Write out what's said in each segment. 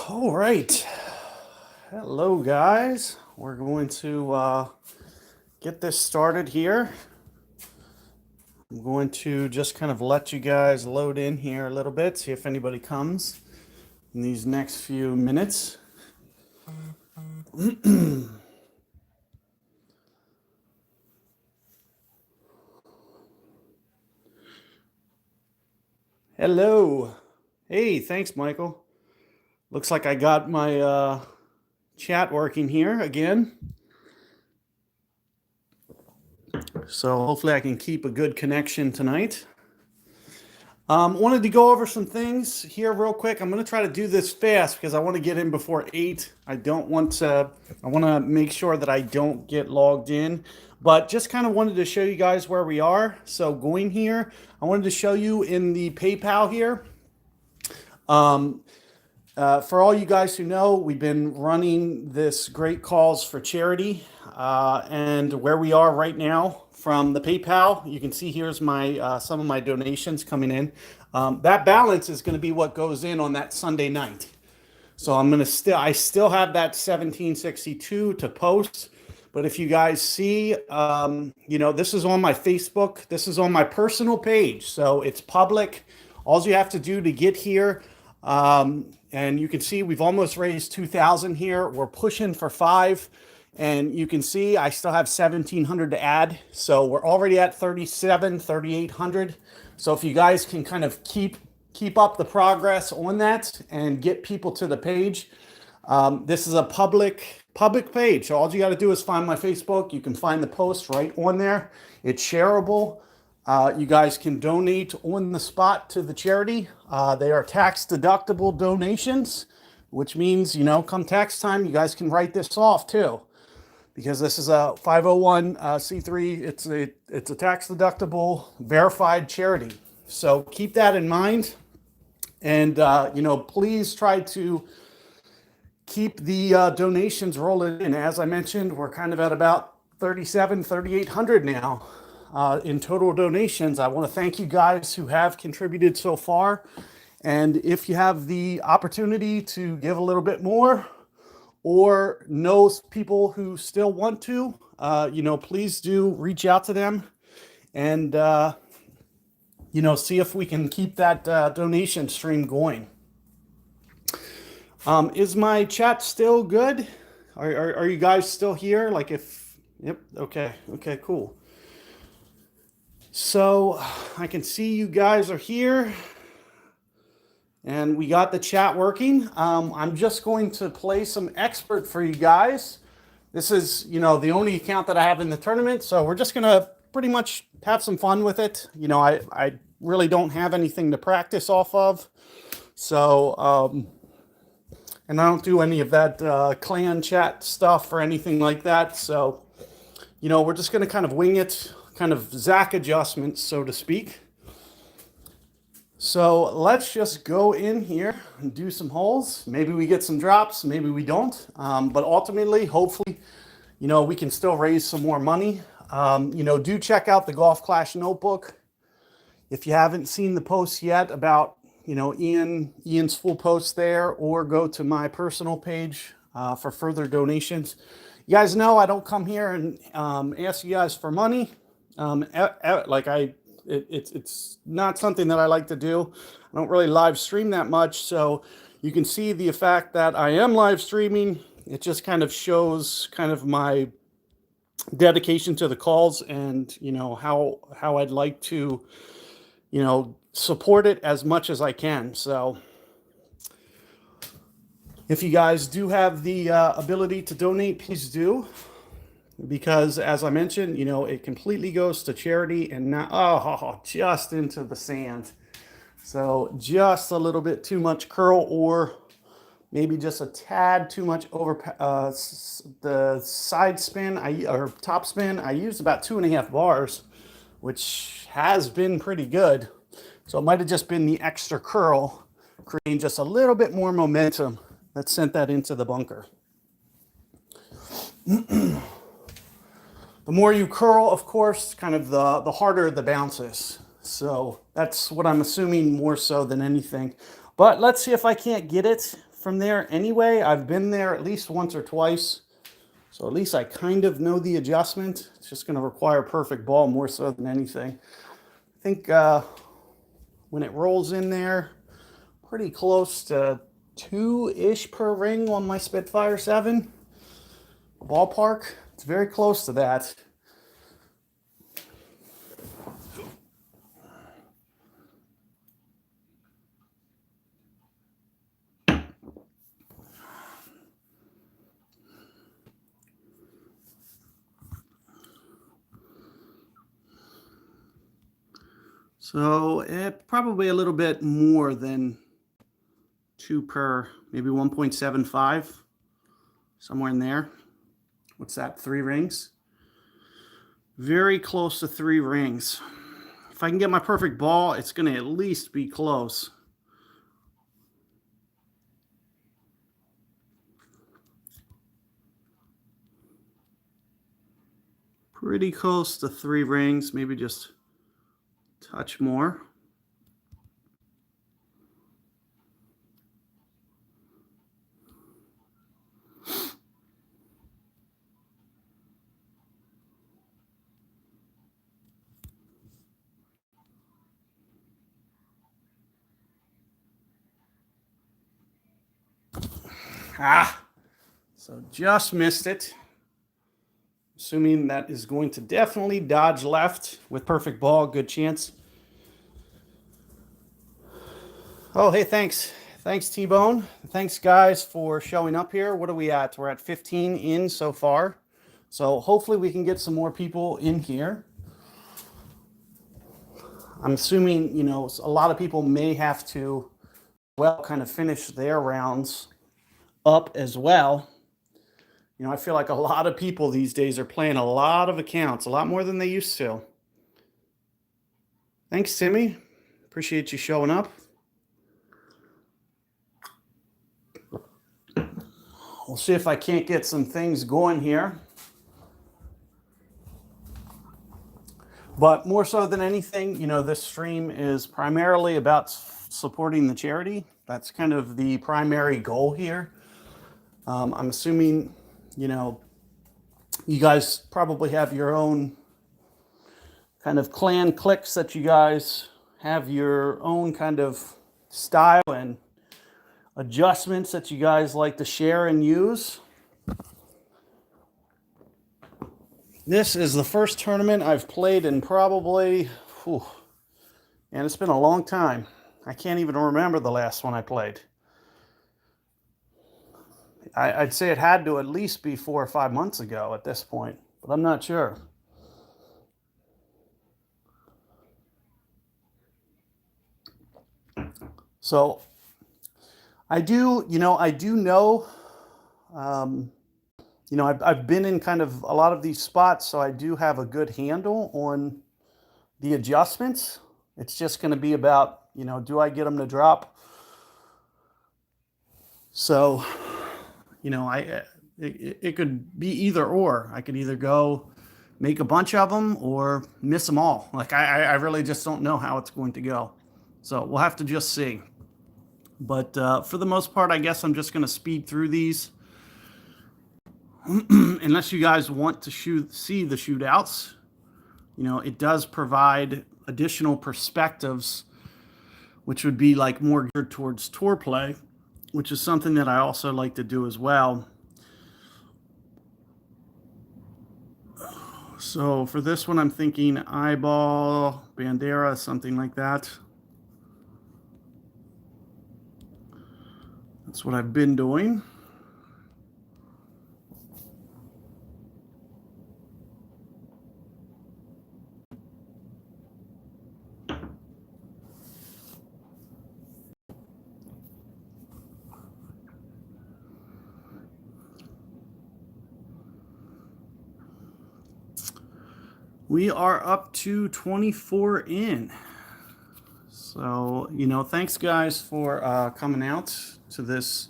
All right. Hello, guys. We're going to get this started here. I'm going to just kind of let you guys load in here a little bit, see if anybody comes in these next few minutes. Hello. Hey, thanks, Michael. Looks like I got my chat working here again. So hopefully I can keep a good connection tonight. Wanted to go over some things here real quick. I'm going to try to do this fast because I want to get in before 8. I want to make sure that I don't get logged in. But just kind of wanted to show you guys where we are. So going here, I wanted to show you in the PayPal here. For all you guys who know, we've been running this Great Cause for Charity. And where we are right now from the PayPal, you can see here's my some of my donations coming in. That balance is going to be what goes in on that Sunday night. So I still have that 1762 to post. But if you guys see, this is on my Facebook. This is on my personal page. So it's public. All you have to do to get here, and you can see we've almost raised 2,000 here. We're pushing for 5. And you can see I still have 1,700 to add. So we're already at 3,800. So if you guys can kind of keep up the progress on that and get people to the page. This is a public page. So all you got to do is find my Facebook. You can find the post right on there. It's shareable. You guys can donate on the spot to the charity. They are tax deductible donations, which means, come tax time, you guys can write this off too. Because this is a 501c3, it's a tax deductible verified charity. So keep that in mind, and please try to keep the donations rolling in. As I mentioned, we're kind of at about 3,800 now in total donations. I want to thank you guys who have contributed so far, and if you have the opportunity to give a little bit more, or know people who still want to, please do reach out to them and, see if we can keep that donation stream going. Is my chat still good? Are you guys still here? Yep, okay, cool. So I can see you guys are here. And we got the chat working. I'm just going to play some expert for you guys. This is, the only account that I have in the tournament. So we're just going to pretty much have some fun with it. I really don't have anything to practice off of. So, and I don't do any of that clan chat stuff or anything like that. So, we're just going to kind of wing it, kind of Zach adjustments, so to speak. So let's just go in here and do some holes. Maybe we get some drops, maybe we don't. But ultimately, hopefully, we can still raise some more money. Do check out the Golf Clash notebook. If you haven't seen the post yet about, Ian's full post there, or go to my personal page for further donations. You guys know I don't come here and ask you guys for money. It's not something that I like to do. I don't really live stream that much, so you can see the fact that I am live streaming. It just kind of shows kind of my dedication to the calls and, how I'd like to, support it as much as I can. So if you guys do have the ability to donate, please do. Because as I mentioned, it completely goes to charity and not, just into the sand. So just a little bit too much curl, or maybe just a tad too much over the side spin, or top spin. I used about 2.5 bars, which has been pretty good. So it might have just been the extra curl, creating just a little bit more momentum that sent that into the bunker. The more you curl, of course, kind of the harder the bounces. So that's what I'm assuming more so than anything. But let's see if I can't get it from there anyway. I've been there at least once or twice. So at least I kind of know the adjustment. It's just going to require a perfect ball more so than anything. I think when it rolls in there, pretty close to 2-ish per ring on my Spitfire 7 ballpark. It's very close to that. So probably a little bit more than 2 per, maybe 1.75, somewhere in there. What's that, 3 rings? Very close to 3 rings. If I can get my perfect ball, it's going to at least be close. Pretty close to 3 rings, maybe just a touch more. So just missed it. Assuming that is going to definitely dodge left with perfect ball, good chance. Oh, hey, thanks. Thanks, T-Bone. Thanks, guys, for showing up here. What are we at? We're at 15 in so far. So hopefully we can get some more people in here. I'm assuming, you know, a lot of people may have to, well, kind of finish their rounds up as well. You know, I feel like a lot of people these days are playing a lot of accounts, a lot more than they used to. Thanks, Timmy. Appreciate you showing up. We'll see if I can't get some things going here. But more so than anything, you know, this stream is primarily about supporting the charity. That's kind of the primary goal here. I'm assuming, you know, you guys probably have your own kind of clan cliques that you guys have your own kind of style and adjustments that you guys like to share and use. This is the first tournament I've played in probably, and it's been a long time. I can't even remember the last one I played. I'd say it had to at least be 4 or 5 months ago at this point, but I'm not sure. So I do know, I've been in kind of a lot of these spots, so I do have a good handle on the adjustments. It's just going to be about, you know, do I get them to drop? So, you know, it could be either or. I could either go make a bunch of them or miss them all. Like I really just don't know how it's going to go. So we'll have to just see. But for the most part, I guess I'm just going to speed through these. Unless you guys want to see the shootouts, you know, it does provide additional perspectives, which would be like more geared towards tour play, which is something that I also like to do as well. So for this one, I'm thinking eyeball, bandera, something like that. That's what I've been doing. We are up to 24 in. So, you know, thanks guys for coming out to this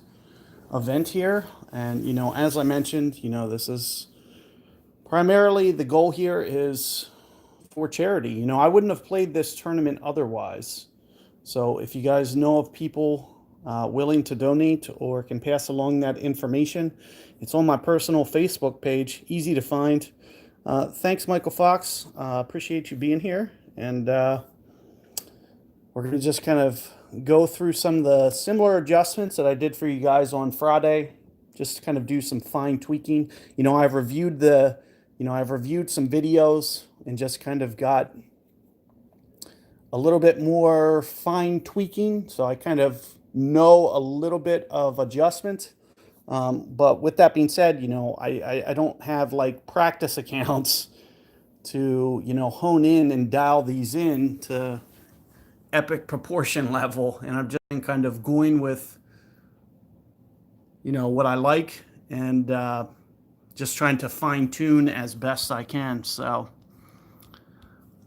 event here. And, you know, as I mentioned, you know, this is primarily the goal here is for charity. You know, I wouldn't have played this tournament otherwise. So if you guys know of people willing to donate or can pass along that information, it's on my personal Facebook page, easy to find. Thanks, Michael Fox. Appreciate you being here. And we're going to just kind of go through some of the similar adjustments that I did for you guys on Friday, just to kind of do some fine tweaking. I've reviewed some videos and just kind of got a little bit more fine tweaking. So I kind of know a little bit of adjustment. But with that being said, I don't have like practice accounts to, hone in and dial these in to epic proportion level. And I'm just kind of going with, what I like and just trying to fine tune as best I can. So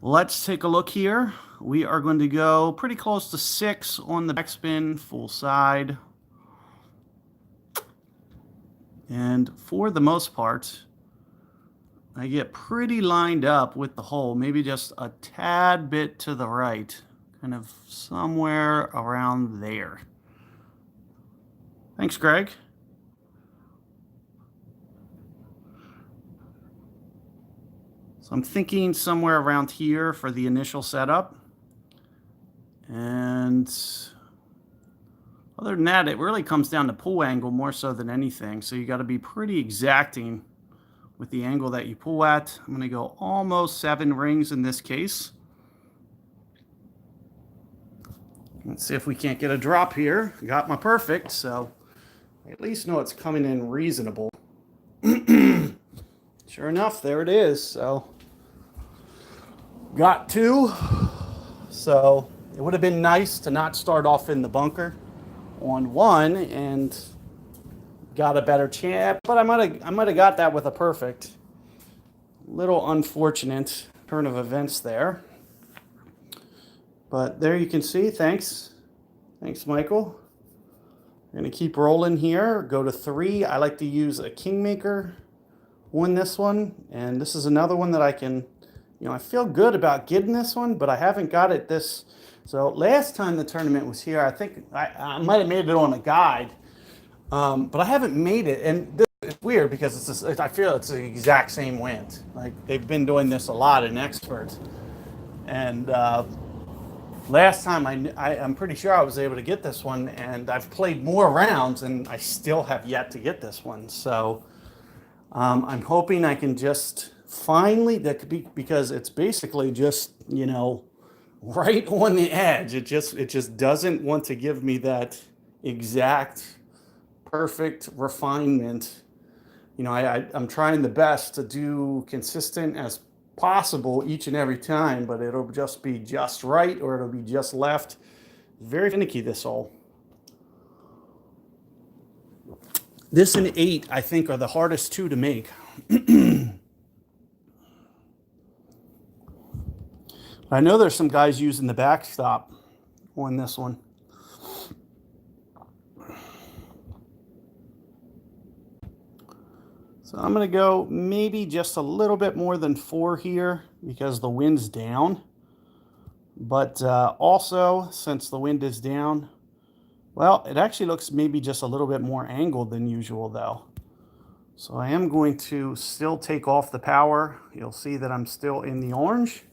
let's take a look here. We are going to go pretty close to 6 on the backspin, full side. And for the most part, I get pretty lined up with the hole, maybe just a tad bit to the right, kind of somewhere around there. Thanks, Greg. So I'm thinking somewhere around here for the initial setup. And other than that, it really comes down to pull angle more so than anything. So you got to be pretty exacting with the angle that you pull at. I'm going to go almost 7 rings in this case. Let's see if we can't get a drop here. Got my perfect, so I at least know it's coming in reasonable. Sure enough, there it is. So got 2. So it would have been nice to not start off in the bunker on 1 and got a better chance, but I might have got that with a perfect. Little unfortunate turn of events there. But there you can see, thanks, Michael. We're going to keep rolling here, go to 3. I like to use a kingmaker on this one, and this is another one that I can, I feel good about getting this one, but I haven't got it this. So last time the tournament was here, I think I might have made it on a guide, but I haven't made it, and this is weird because I feel it's the exact same wind. Like they've been doing this a lot in Expert, and last time I'm pretty sure I was able to get this one, and I've played more rounds, and I still have yet to get this one. So I'm hoping I can just finally, that could be, because it's basically just, right on the edge. It just doesn't want to give me that exact perfect refinement. I'm trying the best to do consistent as possible each and every time, but it'll just be just right or it'll be just left. Very finicky, this hole. This and 8, I think, are the hardest 2 to make. I know there's some guys using the backstop on this one. So I'm going to go maybe just a little bit more than 4 here because the wind's down. But also, since the wind is down, well, it actually looks maybe just a little bit more angled than usual, though. So I am going to still take off the power. You'll see that I'm still in the orange.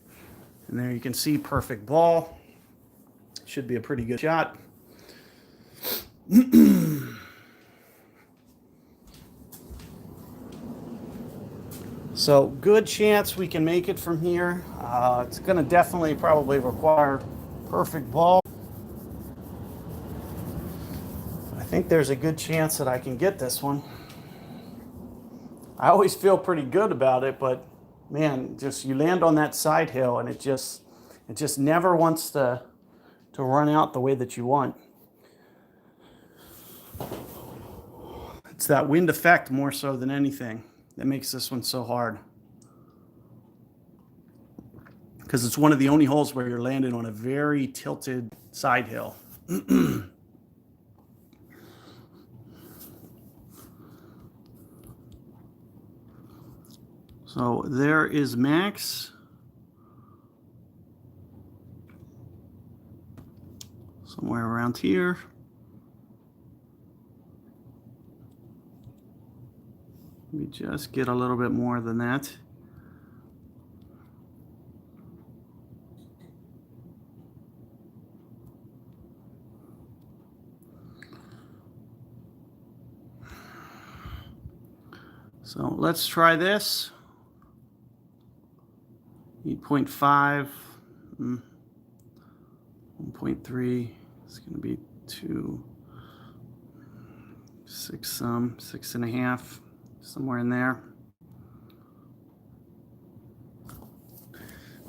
And there you can see perfect ball. Should be a pretty good shot. So good chance we can make it from here. It's going to definitely probably require perfect ball. I think there's a good chance that I can get this one. I always feel pretty good about it, but man, just you land on that side hill and it just never wants to run out the way that you want. It's that wind effect more so than anything that makes this one so hard. Because it's one of the only holes where you're landing on a very tilted side hill. So there is Max. Somewhere around here. Let me just get a little bit more than that. So let's try this. 8.5, 1.3, it's going to be 2, 6 6.5, somewhere in there.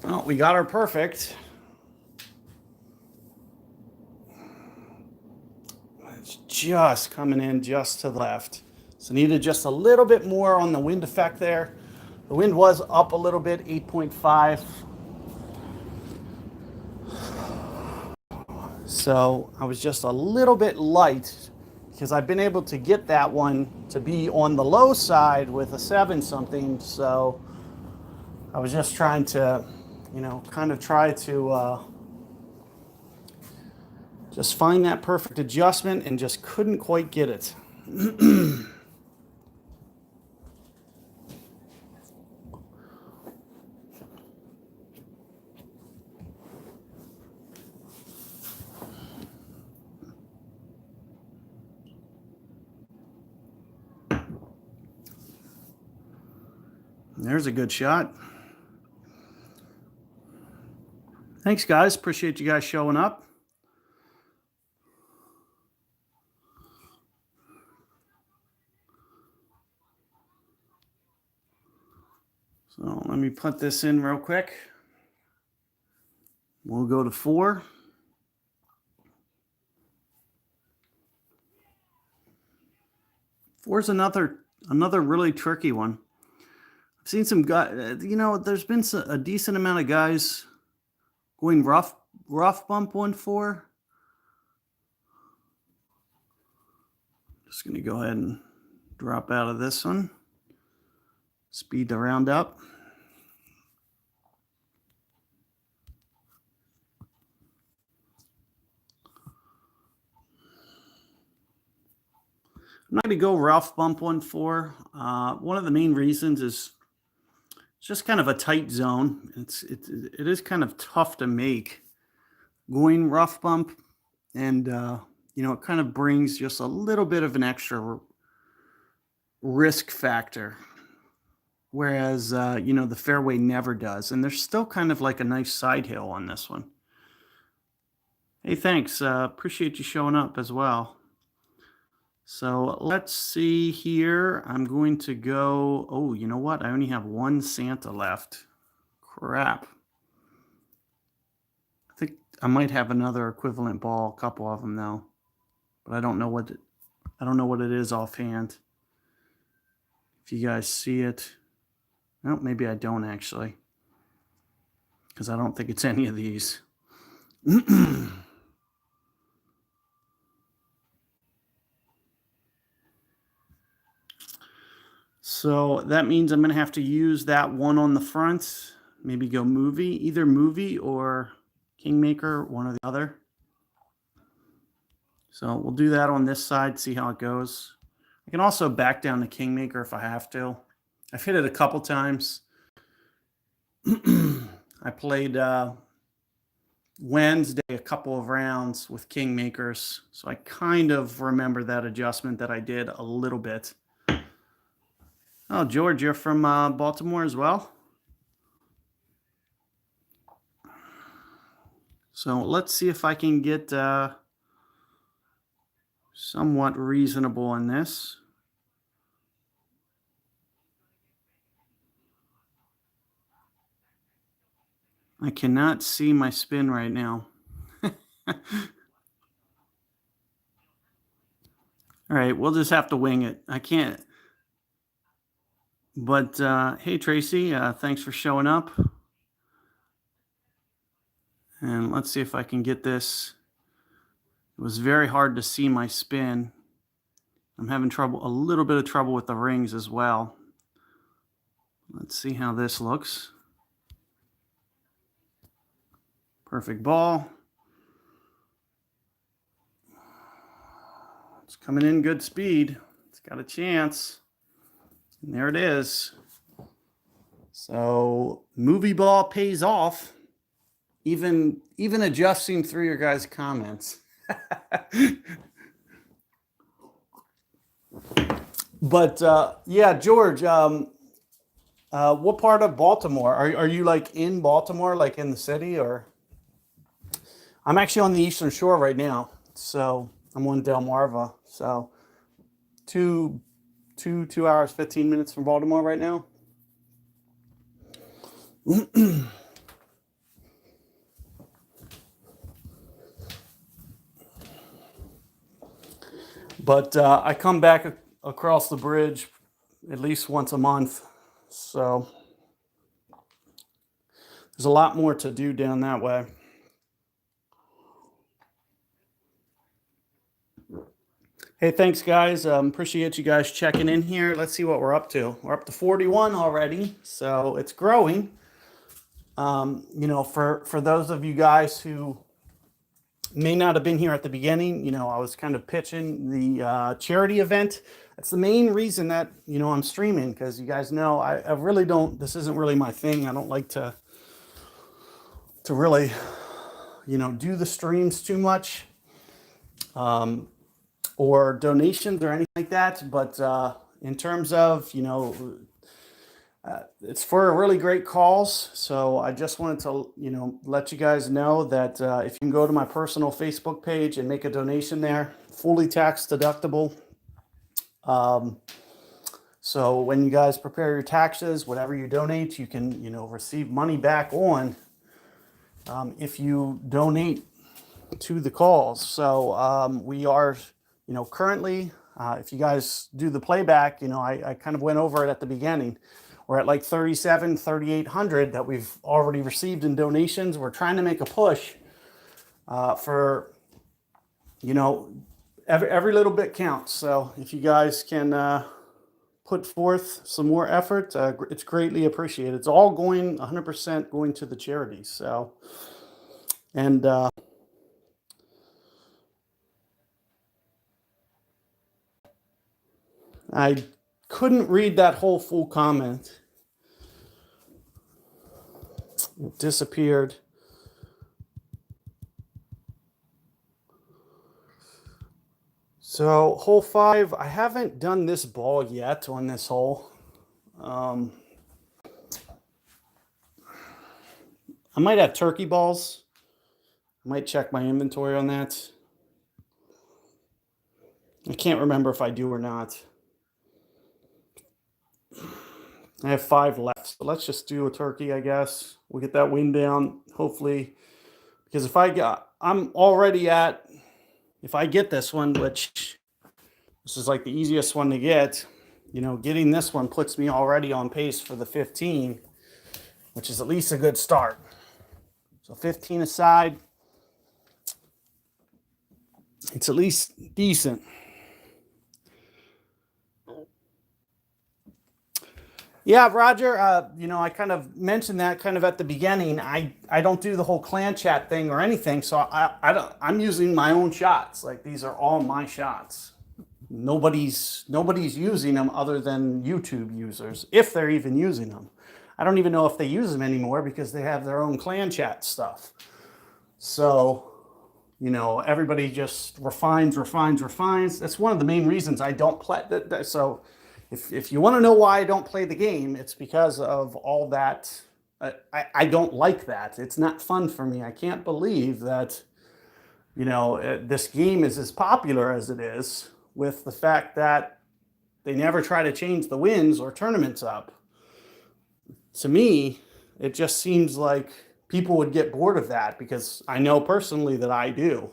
Well, we got our perfect. It's just coming in just to the left. So needed just a little bit more on the wind effect there. The wind was up a little bit, 8.5. So I was just a little bit light because I've been able to get that one to be on the low side with a 7 something. So I was just trying to, kind of try to just find that perfect adjustment and just couldn't quite get it. There's a good shot. Thanks, guys. Appreciate you guys showing up. So let me put this in real quick. We'll go to 4. 4 is another really tricky one. I've seen some guys, there's been a decent amount of guys going rough bump 1-4. Just going to go ahead and drop out of this one. Speed the round up. I'm not going to go rough bump 1-4. One of the main reasons is it's just kind of a tight zone. It is kind of tough to make going rough bump, and it kind of brings just a little bit of an extra risk factor, whereas the fairway never does. And there's still kind of like a nice side hill on this one. Hey, thanks. Appreciate you showing up as well. So let's see here. I'm going to go, oh, you know what? I only have 1 Santa left. Crap. I think I might have another equivalent ball, a couple of them though. But I don't know what it is offhand. If you guys see it. No, maybe I don't actually. Because I don't think it's any of these. So that means I'm going to have to use that one on the front. Maybe go movie, either movie or Kingmaker, one or the other. So we'll do that on this side, see how it goes. I can also back down the Kingmaker if I have to. I've hit it a couple times. I played Wednesday a couple of rounds with Kingmakers, so I kind of remember that adjustment that I did a little bit. Oh, George, you're from Baltimore as well? So let's see if I can get somewhat reasonable on this. I cannot see my spin right now. All right, we'll just have to wing it. I can't. But hey, Tracy, thanks for showing up. And let's see if I can get this. It was very hard to see my spin. I'm having a little bit of trouble with the rings as well. Let's see how this looks. Perfect ball. It's coming in good speed. It's got a chance. And there it is. So movie ball pays off, even adjusting through your guys' comments. But yeah, George, what part of Baltimore are you like in Baltimore, like in the city, or? I'm actually on the Eastern Shore right now, so I'm on Delmarva, so two hours 15 minutes from Baltimore right now. But I come back across the bridge at least once a month, so there's a lot more to do down that way. Hey, thanks, guys. Appreciate you guys checking in here. Let's see what we're up to. We're up to 41 already, so it's growing. For those of you guys who may not have been here at the beginning, I was kind of pitching the charity event. That's the main reason that I'm streaming, because you guys know I really don't. This isn't really my thing. I don't like to really do the streams too much, or donations or anything like that. But in terms of it's for a really great cause. So I just wanted to, let you guys know that if you can go to my personal Facebook page and make a donation there, fully tax deductible. So when you guys prepare your taxes, whatever you donate, you can, receive money back on if you donate to the cause. So we are, currently, if you guys do the playback, I kind of went over it at the beginning. We're at like 3,800 that we've already received in donations. We're trying to make a push for, every little bit counts. So if you guys can put forth some more effort, it's greatly appreciated. It's all going 100% going to the charities. So, and I couldn't read that whole full comment. It disappeared. So hole 5, I haven't done this ball yet on this hole. I might have turkey balls. I might check my inventory on that. I can't remember if I do or not. I have 5 left, so let's just do a turkey, I guess. We'll get that wind down, hopefully. Because if I'm already at, if I get this one, which this is like the easiest one to get, getting this one puts me already on pace for the 15, which is at least a good start. So 15 aside, it's at least decent. Yeah, Roger, I kind of mentioned that kind of at the beginning. I don't do the whole clan chat thing or anything, so I'm using my own shots. Like, these are all my shots. Nobody's using them other than YouTube users, if they're even using them. I don't even know if they use them anymore because they have their own clan chat stuff. So, everybody just refines. That's one of the main reasons I don't play. So if you want to know why I don't play the game, it's because of all that. I don't like that. It's not fun for me. I can't believe that, this game is as popular as it is, with the fact that they never try to change the wins or tournaments up. To me, it just seems like people would get bored of that, because I know personally that I do.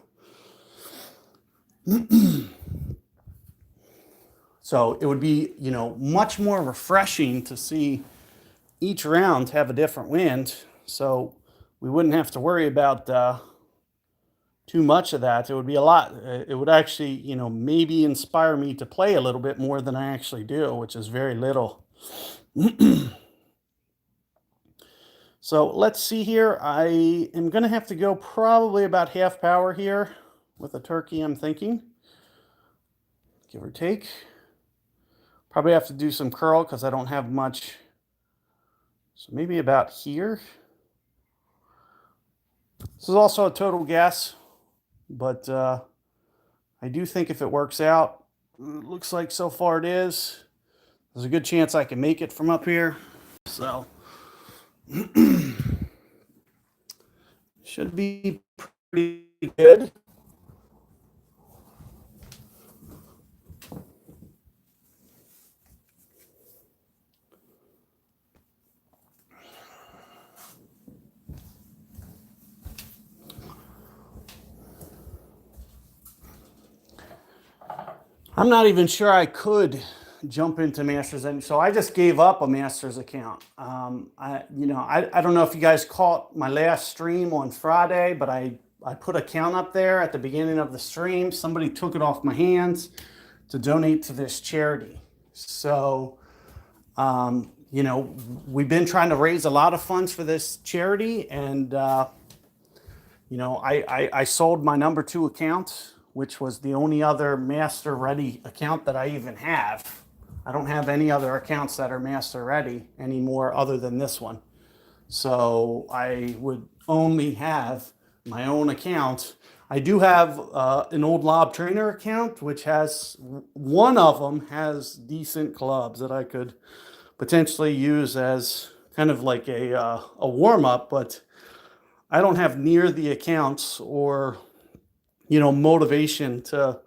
So it would be, much more refreshing to see each round have a different wind, so we wouldn't have to worry about too much of that. It would be a lot. It would actually, maybe inspire me to play a little bit more than I actually do, which is very little. So let's see here. I am going to have to go probably about half power here with a turkey, I'm thinking, give or take. Probably have to do some curl because I don't have much. So maybe about here. This is also a total guess, but I do think if it works out, it looks like so far it is. There's a good chance I can make it from up here. So should be pretty good. I'm not even sure I could jump into Masters, and so I just gave up a Masters account. I don't know if you guys caught my last stream on Friday, but I put a count up there at the beginning of the stream. Somebody took it off my hands to donate to this charity. So, we've been trying to raise a lot of funds for this charity, and I sold my number 2 account, which was the only other master ready account that I even have. I don't have any other accounts that are master ready anymore other than this one. So I would only have my own account. I do have an old Lob Trainer account, which has one of them has decent clubs that I could potentially use as kind of like a warm up, but I don't have near the accounts or motivation to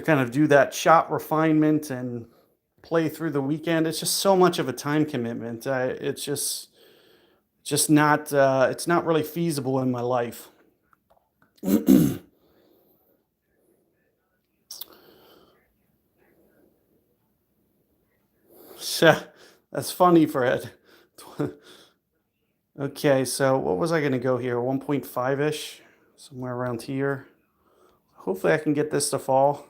kind of do that shot refinement and play through the weekend. It's just so much of a time commitment. It's just not it's not really feasible in my life. So, that's funny, Fred. Okay, so what was I going to go here? 1.5-ish, somewhere around here. Hopefully I can get this to fall.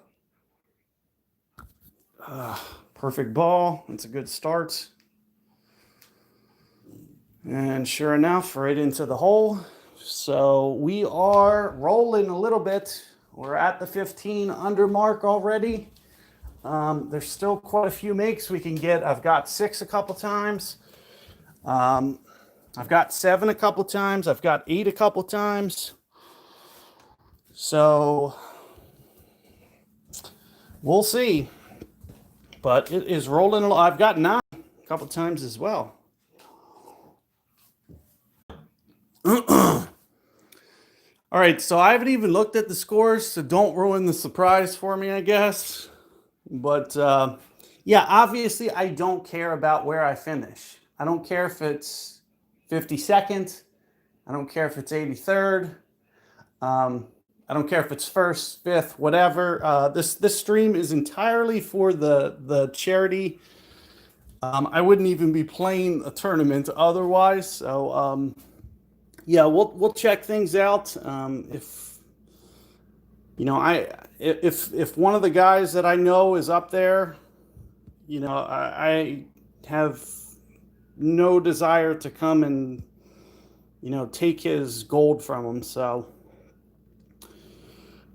Perfect ball. It's a good start. And sure enough, right into the hole. So we are rolling a little bit. We're at the 15 under mark already. There's still quite a few makes we can get. I've got 6 a couple times. I've got 7 a couple times. I've got 8 a couple times. So we'll see. But it is rolling. I've got 9 a couple times as well. All right, so I haven't even looked at the scores, so don't ruin the surprise for me, I guess. But yeah, obviously I don't care about where I finish. I don't care if it's 52nd. I don't care if it's 83rd. I don't care if it's 1st, 5th, whatever. This stream is entirely for the charity. I wouldn't even be playing a tournament otherwise. So yeah, we'll check things out. If one of the guys that I know is up there, I have no desire to come and take his gold from him. So,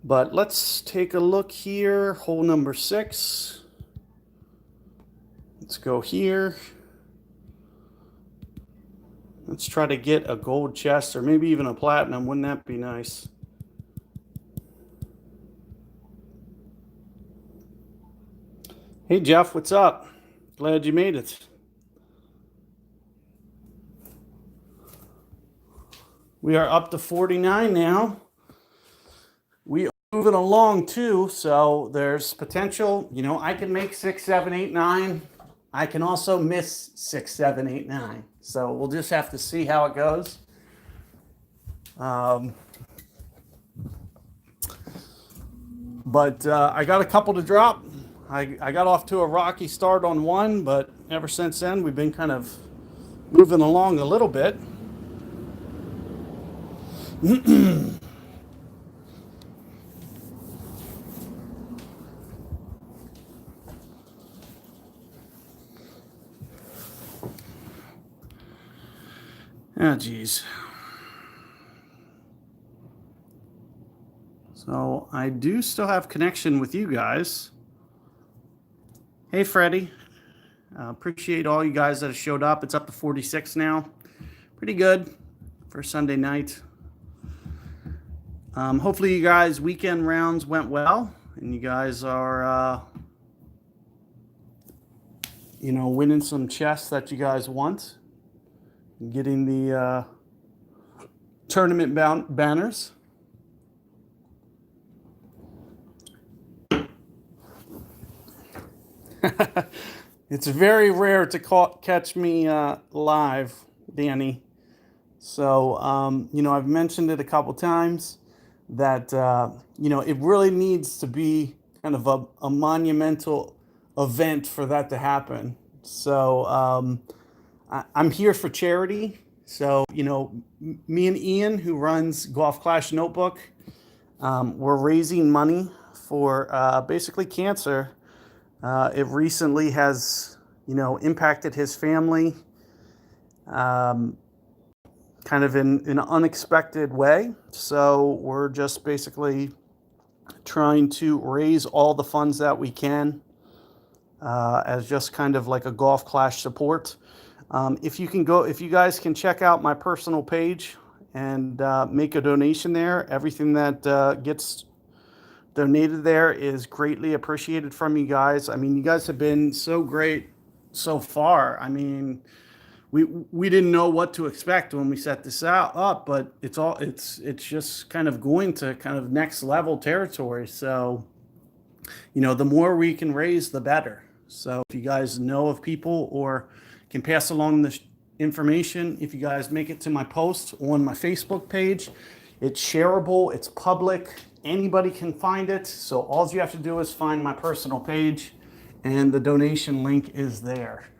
but let's take a look here. Hole number 6. Let's go here. Let's try to get a gold chest or maybe even a platinum. Wouldn't that be nice? Hey, Jeff, what's up? Glad you made it. We are up to 49 now. We are moving along too, so there's potential. I can make 6, 7, 8, 9. I can also miss 6, 7, 8, 9. So we'll just have to see how it goes. But I got a couple to drop. I got off to a rocky start on one, but ever since then we've been kind of moving along a little bit. Ah, geez. So I do still have connection with you guys. Hey, Freddie. Appreciate all you guys that have showed up. It's up to 46 now. Pretty good for Sunday night. Hopefully you guys' weekend rounds went well and you guys are, winning some chests that you guys want. Getting the tournament banners. It's very rare to catch me live, Danny. So, I've mentioned it a couple times that, it really needs to be kind of a monumental event for that to happen. So, I'm here for charity. So, me and Ian, who runs Golf Clash Notebook, we're raising money for basically cancer. It recently has, impacted his family kind of in an unexpected way. So we're just basically trying to raise all the funds that we can as just kind of like a Golf Clash support. If you guys can check out my personal page and make a donation there, everything that gets donated there is greatly appreciated from you guys. I mean, you guys have been so great so far. I mean, we didn't know what to expect when we set this up, but it's just kind of going to kind of next level territory. So, the more we can raise, the better. So if you guys know of people or can pass along this information, if you guys make it to my post on my Facebook page, it's shareable, it's public. Anybody can find it. So all you have to do is find my personal page and the donation link is there.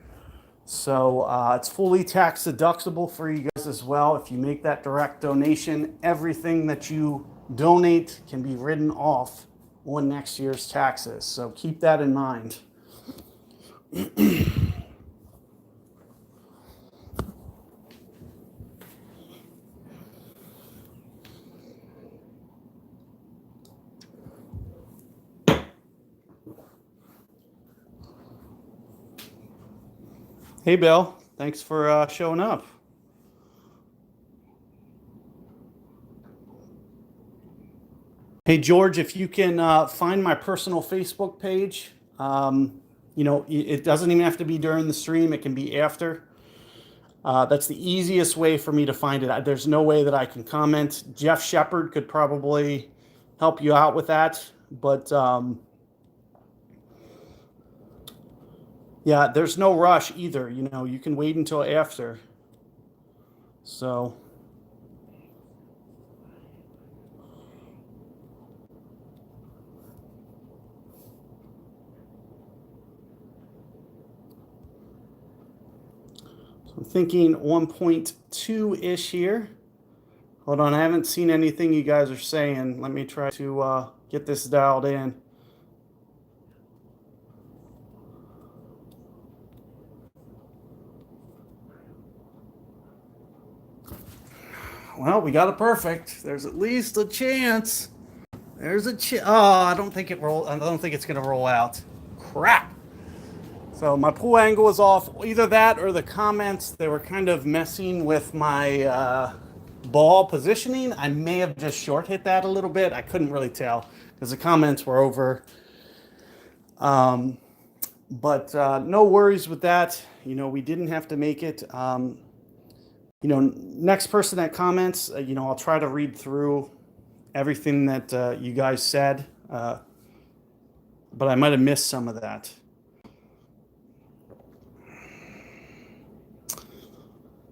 So it's fully tax deductible for you guys as well. If you make that direct donation, everything that you donate can be written off on next year's taxes. So keep that in mind. Hey, Bill. Thanks for showing up. Hey, George, if you can find my personal Facebook page, it doesn't even have to be during the stream. It can be after. That's the easiest way for me to find it. There's no way that I can comment. Jeff Shepard could probably help you out with that. But yeah, there's no rush either. You can wait until after. So I'm thinking 1.2-ish here. Hold on, I haven't seen anything you guys are saying. Let me try to get this dialed in. Well, we got it perfect. There's at least a chance. There's a chance. Oh, I don't think it's gonna roll out. Crap. So my pool angle was off. Either that or the comments, they were kind of messing with my ball positioning. I may have just short hit that a little bit. I couldn't really tell because the comments were over. But no worries with that. We didn't have to make it. Next person that comments, I'll try to read through everything that you guys said. But I might have missed some of that.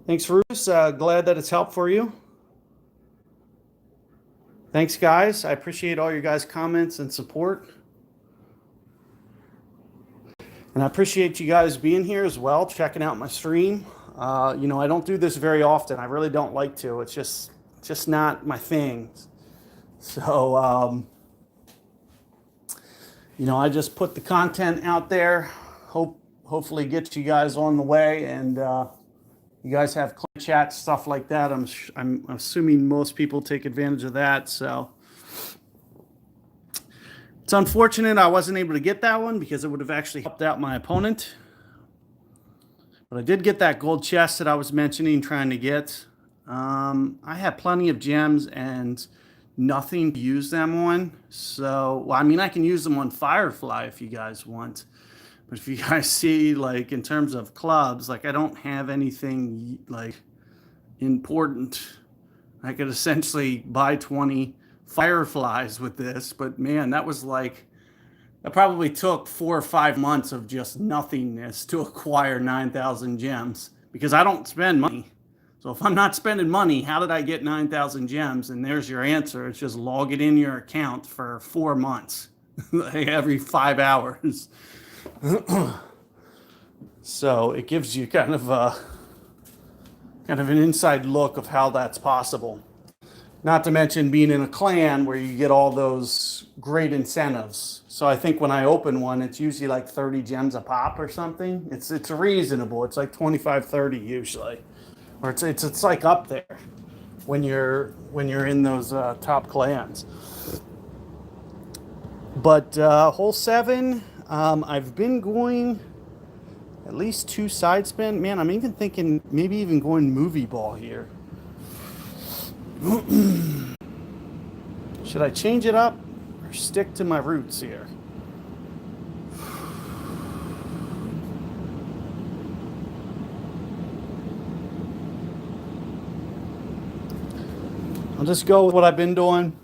Thanks, Bruce. Glad that it's helped for you. Thanks, guys. I appreciate all your guys' comments and support. And I appreciate you guys being here as well, checking out my stream. I don't do this very often. I really don't like to. It's just not my thing. So, I just put the content out there. Hopefully get you guys on the way, and you guys have client chat, stuff like that. I'm assuming most people take advantage of that. So It's unfortunate I wasn't able to get that one because it would have actually helped out my opponent. But I did get that gold chest that I was mentioning trying to get. I had plenty of gems and nothing to use them on. So, well, I mean, I can use them on Firefly if you guys want. But if you guys see, like, in terms of clubs, like, I don't have anything, like, important. I could essentially buy 20 Fireflies with this. But, man, that was like... That probably took 4 or 5 months of just nothingness to acquire 9,000 gems because I don't spend money. So if I'm not spending money, how did I get 9,000 gems? And there's your answer. It's just log it in your account for 4 months, every 5 hours. So it gives you kind of an inside look of how that's possible. Not to mention being in a clan where you get all those great incentives. So I think when I open one, it's usually like 30 gems a pop or something. It's reasonable. It's like 25, 30 usually. Or it's like up there when you're in those top clans. But hole 7, I've been going at least 2 side spin. Man, I'm even thinking maybe even going movie ball here. Should I change it up or stick to my roots here? I'll just go with what I've been doing.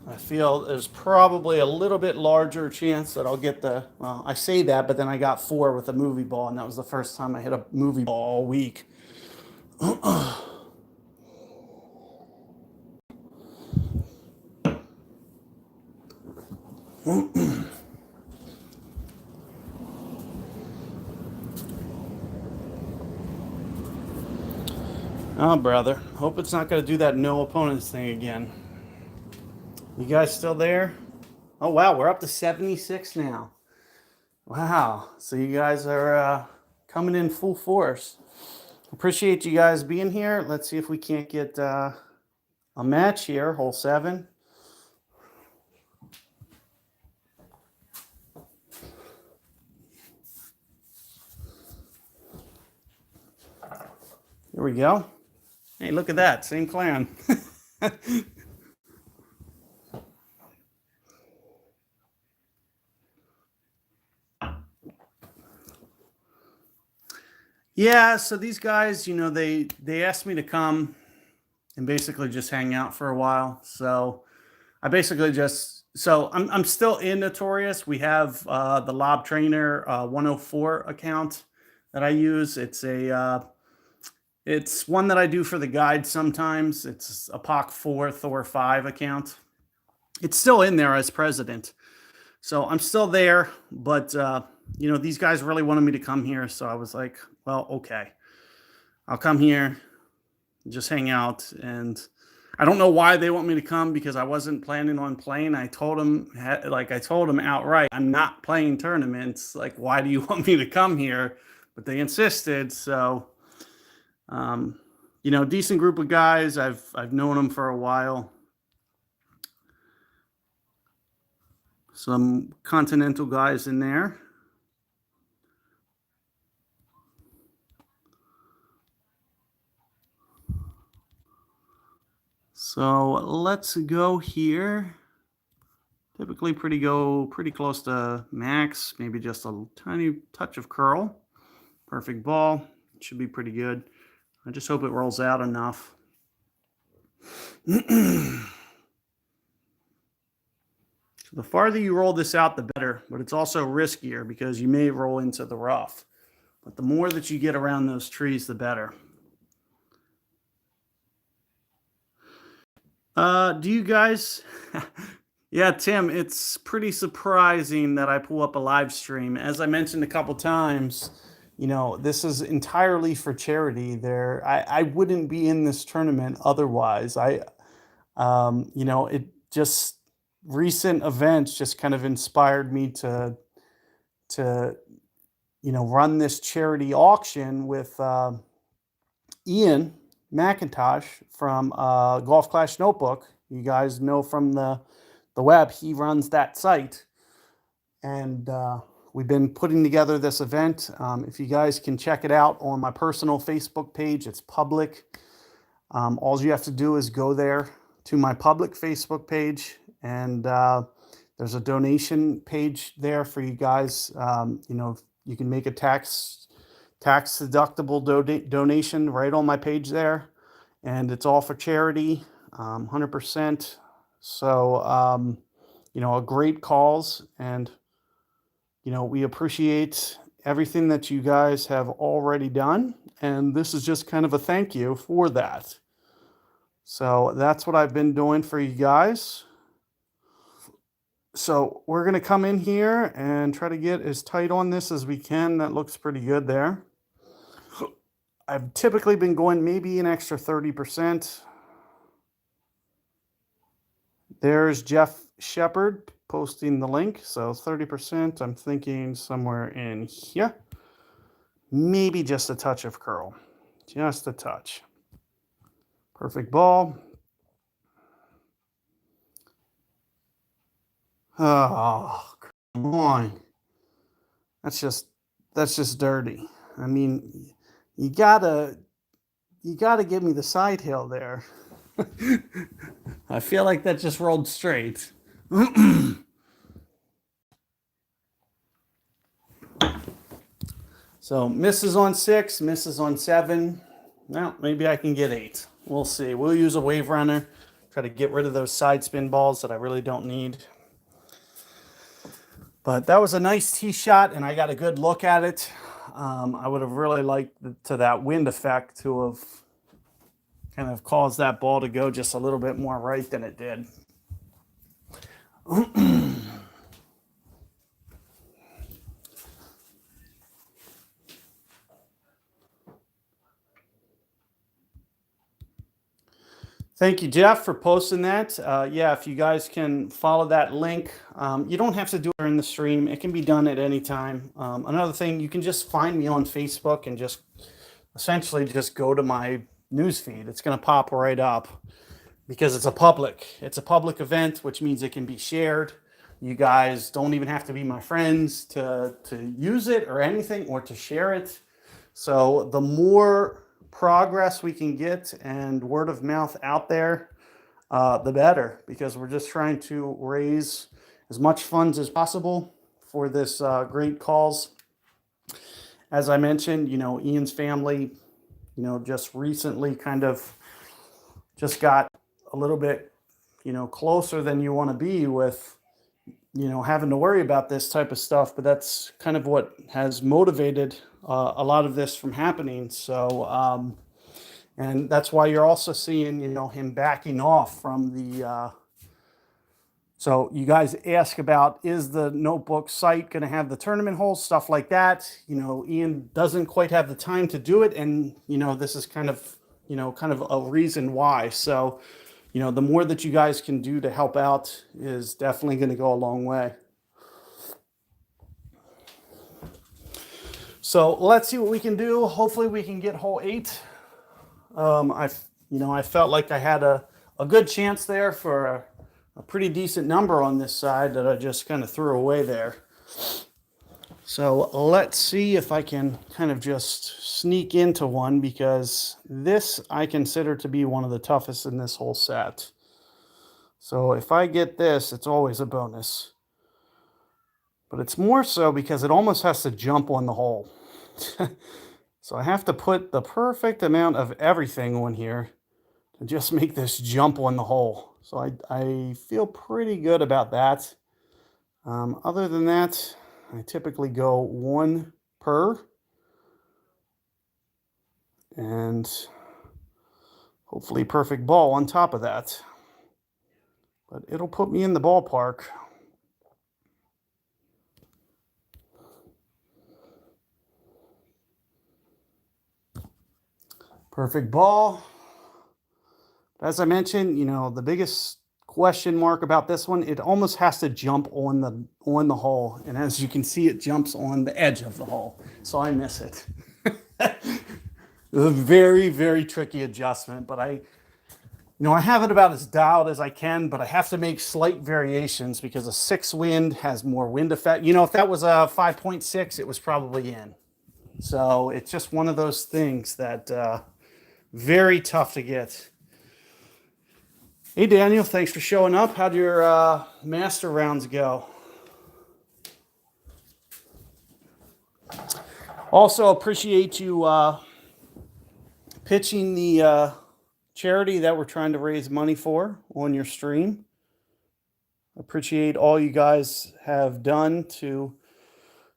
I feel there's probably a little bit larger chance that I'll get the, well, I say that, but then I got 4 with a movie ball, and that was the first time I hit a movie ball all week. Oh, brother. Hope it's not going to do that no opponents thing again. You guys still there? Oh, wow. We're up to 76 now. Wow. So you guys are coming in full force. Appreciate you guys being here. Let's see if we can't get a match here, hole 7. Here we go. Hey, look at that. Same clan. Yeah, so these guys, you know, they asked me to come and basically just hang out for a while. So I basically just, so I'm still in Notorious. We have the Lob Trainer 104 account that I use. It's one that I do for the guide sometimes. It's a POC 4 Thor 5 account. It's still in there as president. So I'm still there, but you know, these guys really wanted me to come here, so I was like, well, okay. I'll come here, just hang out, and I don't know why they want me to come because I wasn't planning on playing. I told them outright, I'm not playing tournaments. Like, why do you want me to come here? But they insisted, so you know, decent group of guys. I've known them for a while. Some continental guys in there. So let's go here. Typically pretty close to max, maybe just a tiny touch of curl. Perfect ball. Should be pretty good. I just hope it rolls out enough. So the farther you roll this out, the better, but it's also riskier because you may roll into the rough. But the more that you get around those trees, the better. Do you guys... Yeah, Tim, it's pretty surprising that I pull up a live stream. As I mentioned a couple times, you know, this is entirely for charity. I wouldn't be in this tournament otherwise. You know, it just... recent events just kind of inspired me to you know, run this charity auction with Ian McIntosh from Golf Clash Notebook. You guys know from the the web. He runs that site, and we've been putting together this event. If you guys can check it out on my personal Facebook page, it's public. All you have to do is go there to my public Facebook page, and there's a donation page there for you guys. You can make a tax deductible donation right on my page there, and it's all for charity, 100%. So, a great cause, and we appreciate everything that you guys have already done, and this is just kind of a thank you for that. So that's what I've been doing for you guys. So we're going to come in here and try to get as tight on this as we can. That looks pretty good there. I've typically been going maybe an extra 30%. There's Jeff Shepard posting the link. So 30%, I'm thinking somewhere in here. Maybe just a touch of curl. Just a touch. Perfect ball. Oh, come on. That's just dirty. I mean, you gotta give me the side hill there. I feel like that just rolled straight. So misses on 6, misses on 7. Well, maybe I can get 8. We'll see. We'll use a wave runner. Try to get rid of those side spin balls that I really don't need. But that was a nice tee shot, and I got a good look at it. I would have really liked that wind effect to have kind of caused that ball to go just a little bit more right than it did. Thank you, Jeff, for posting that. Yeah, if you guys can follow that link, you don't have to do it during the stream. It can be done at any time. Another thing, you can just find me on Facebook and just essentially just go to my newsfeed. It's going to pop right up because it's a public event, which means it can be shared. You guys don't even have to be my friends to use it or anything or to share it. So the more progress we can get and word of mouth out there, the better, because we're just trying to raise as much funds as possible for this great cause. As I mentioned, Ian's family, just recently kind of just got a little bit, closer than you want to be with, having to worry about this type of stuff. But that's kind of what has motivated a lot of this from happening. So, and that's why you're also seeing, him backing off from the, so you guys ask about, is the notebook site going to have the tournament holes, stuff like that. Ian doesn't quite have the time to do it. And, this is kind of a reason why. So, the more that you guys can do to help out is definitely going to go a long way. So let's see what we can do. Hopefully we can get hole 8. I felt like I had a good chance there for a pretty decent number on this side that I just kind of threw away there. So let's see if I can kind of just sneak into one, because this I consider to be one of the toughest in this whole set. So if I get this, it's always a bonus. But it's more so because it almost has to jump on the hole. So I have to put the perfect amount of everything on here to just make this jump on the hole. So I feel pretty good about that. Other than that, I typically go 1 per. And hopefully perfect ball on top of that. But it'll put me in the ballpark. Perfect ball. As I mentioned, the biggest question mark about this one, it almost has to jump on the hole. And as you can see, it jumps on the edge of the hole. So I miss it. It's a very, very tricky adjustment, but I have it about as dialed as I can, but I have to make slight variations because a 6 wind has more wind effect. If that was a 5.6, it was probably in. So it's just one of those things that very tough to get. Hey, Daniel, thanks for showing up. How'd your master rounds go? Also, appreciate you pitching the charity that we're trying to raise money for on your stream. Appreciate all you guys have done to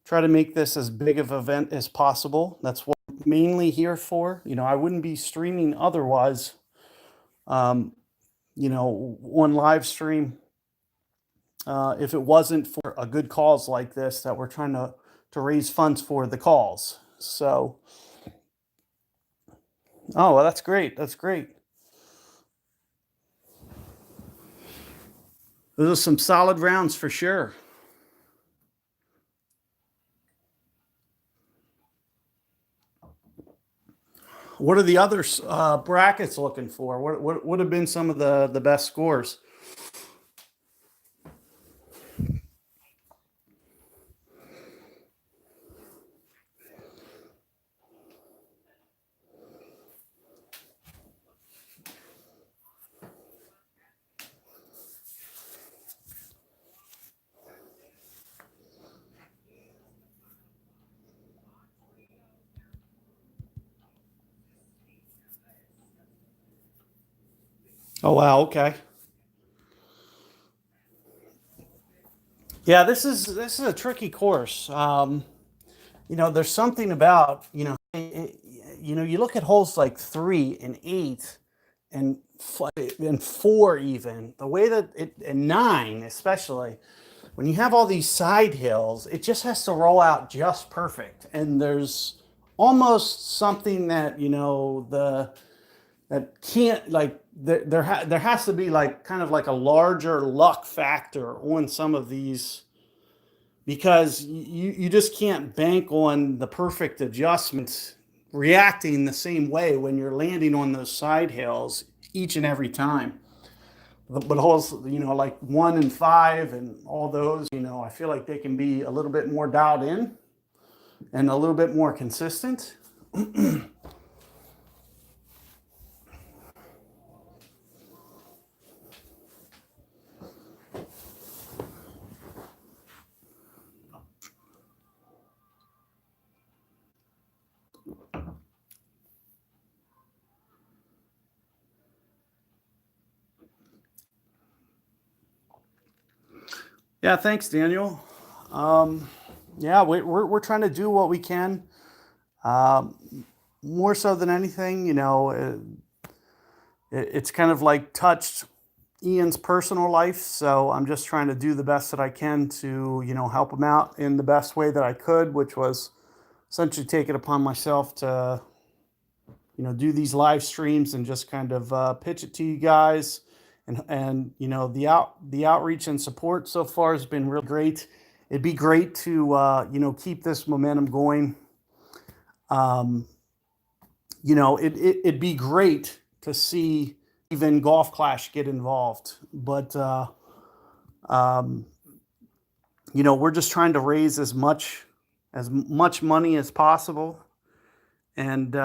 try to make this as big of an event as possible. That's what I'm mainly here for. I wouldn't be streaming otherwise, on live stream, if it wasn't for a good cause like this that we're trying to raise funds for the cause. So, oh, well, that's great. That's great. Those are some solid rounds for sure. What are the other brackets looking for? What would have been some of the best scores? Oh wow, okay. Yeah, this is a tricky course. There's something about you look at holes like 3 and 8 and and 4 even the way that it and 9 especially when you have all these side hills, it just has to roll out just perfect. And there's almost something that the that can't like there has to be like kind of like a larger luck factor on some of these because you just can't bank on the perfect adjustments reacting the same way when you're landing on those side hills each and every time. But holes, like 1 and 5 and all those, I feel like they can be a little bit more dialed in and a little bit more consistent. Yeah, thanks, Daniel. Yeah, we're trying to do what we can. More so than anything, it's kind of like touched Ian's personal life, so I'm just trying to do the best that I can to help him out in the best way that I could, which was essentially take it upon myself to do these live streams and just kind of pitch it to you guys. And the outreach and support so far has been really great. It'd be great to keep this momentum going. It'd be great to see even Golf Clash get involved, but we're just trying to raise as much money as possible, and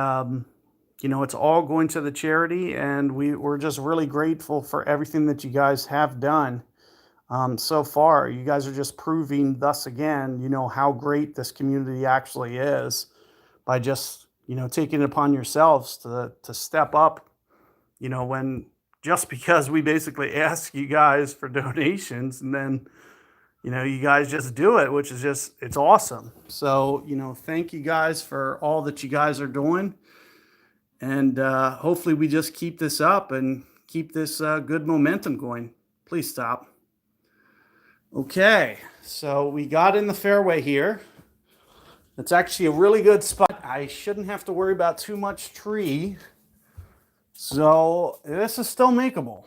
it's all going to the charity, and we're just really grateful for everything that you guys have done so far. You guys are just proving thus again, how great this community actually is by just, taking it upon yourselves to step up, when just because we basically ask you guys for donations and then, you guys just do it, which is it's awesome. So, thank you guys for all that you guys are doing. And hopefully we just keep this up and keep this good momentum going. Please stop. Okay, so we got in the fairway here. It's actually a really good spot. I shouldn't have to worry about too much tree. So this is still makeable.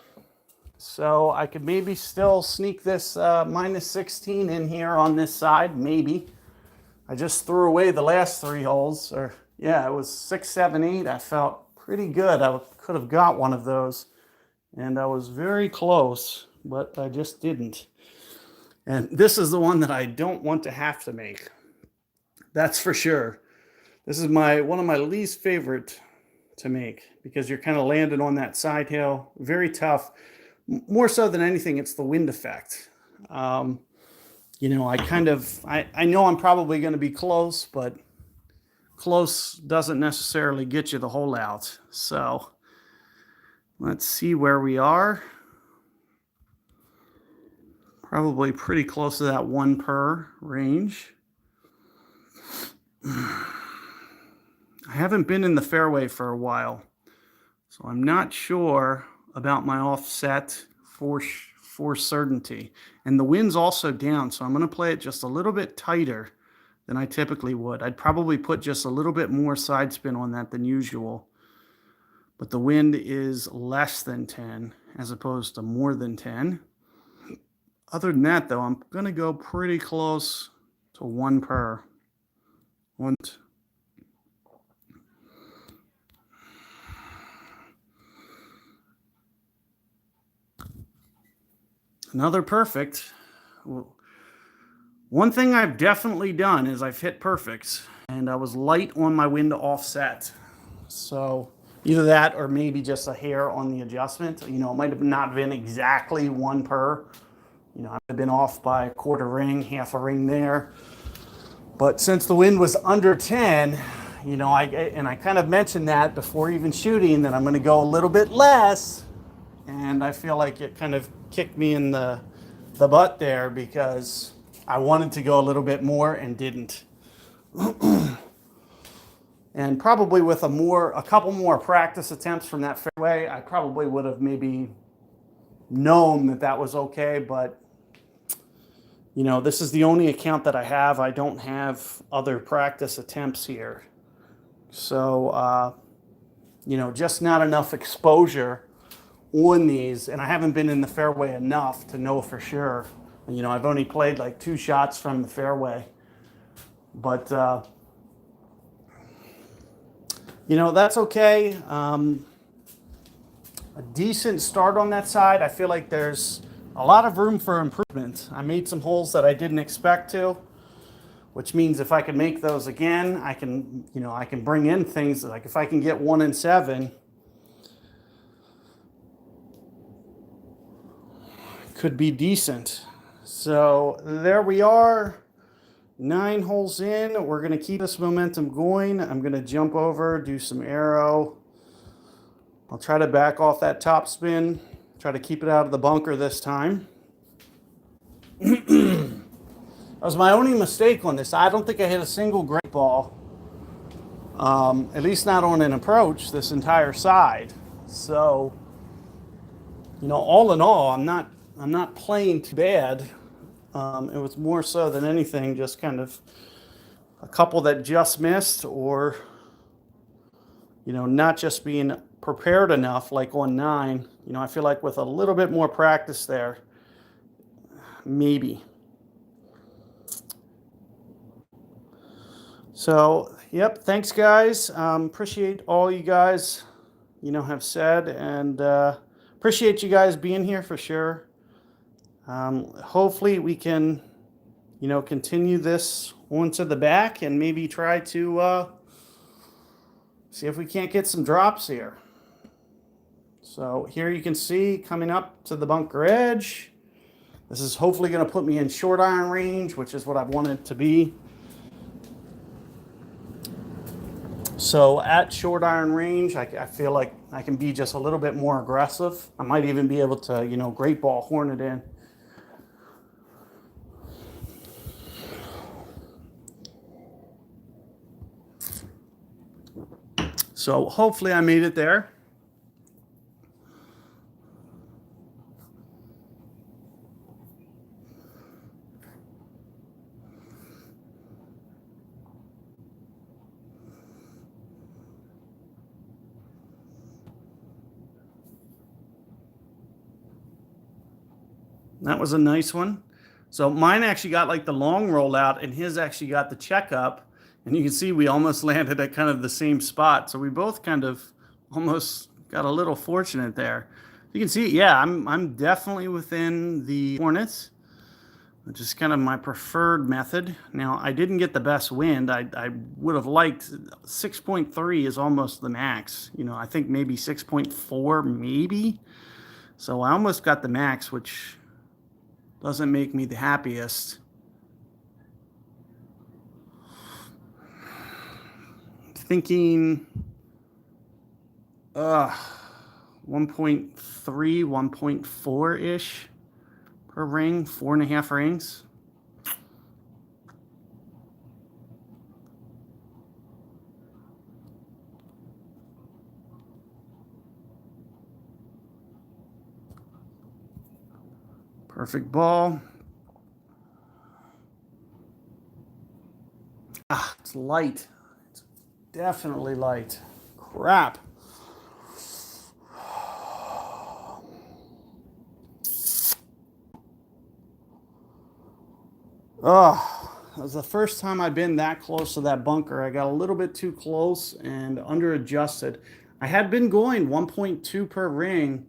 So I could maybe still sneak this -16 in here on this side, maybe. I just threw away the last 3 holes, or yeah, it was 6, 7, 8. I felt pretty good. I could have got one of those And I was very close, but I just didn't. And this is the one that I don't want to have to make. That's for sure. This is one of my least favorite to make because you're kind of landing on that side hill. Very tough. More so than anything, it's the wind effect. I know I'm probably going to be close, but close doesn't necessarily get you the hole out. So let's see where we are. Probably pretty close to that 1 per range. I haven't been in the fairway for a while, so I'm not sure about my offset for certainty. And the wind's also down, so I'm going to play it just a little bit tighter than I typically would. I'd probably put just a little bit more side spin on that than usual. But the wind is less than 10 as opposed to more than 10. Other than that, though, I'm going to go pretty close to 1 per. Another perfect. One thing I've definitely done is I've hit perfects, and I was light on my wind offset. So either that or maybe just a hair on the adjustment. It might have not been exactly 1 per. I've been off by a quarter ring, half a ring there. But since the wind was under 10, I kind of mentioned that before even shooting that I'm going to go a little bit less. And I feel like it kind of kicked me in the butt there because I wanted to go a little bit more and didn't. And probably with a couple more practice attempts from that fairway, I probably would have maybe known that was okay. But this is the only account that I have. I don't have other practice attempts here. So, just not enough exposure on these. And I haven't been in the fairway enough to know for sure. I've only played like 2 shots from the fairway. But, that's okay. A decent start on that side. I feel like there's a lot of room for improvement. I made some holes that I didn't expect to, which means if I can make those again, I can bring in things like if I can get 1 and 7, could be decent. So there we are, 9 holes in. We're going to keep this momentum going. I'm going to jump over, do some arrow. I'll try to back off that top spin, try to keep it out of the bunker this time. That was my only mistake on this. I don't think I hit a single great ball, at least not on an approach this entire side. So, all in all, I'm not playing too bad. It was more so than anything just kind of a couple that just missed, or not just being prepared enough, like on 9. I feel like with a little bit more practice there, maybe. So, yep, thanks guys. Appreciate all you guys, have said, and appreciate you guys being here for sure. Hopefully we can, continue this onto the back and maybe try to see if we can't get some drops here. So here you can see coming up to the bunker edge. This is hopefully going to put me in short iron range, which is what I want it to be. So at short iron range, I feel like I can be just a little bit more aggressive. I might even be able to, great ball horn it in. So hopefully I made it there. That was a nice one. So mine actually got like the long rollout, and his actually got the checkup. And you can see we almost landed at kind of the same spot. So we both kind of almost got a little fortunate there. You can see, yeah, I'm definitely within the Hornets, which is kind of my preferred method. Now, I didn't get the best wind. I would have liked 6.3 is almost the max. I think maybe 6.4, maybe. So I almost got the max, which doesn't make me the happiest. Thinking, 1.3, 1.4-ish per ring, 4.5 rings. Perfect ball. It's light. It's definitely light. Crap. That was the first time I've been that close to that bunker. I got a little bit too close and under adjusted. I had been going 1.2 per ring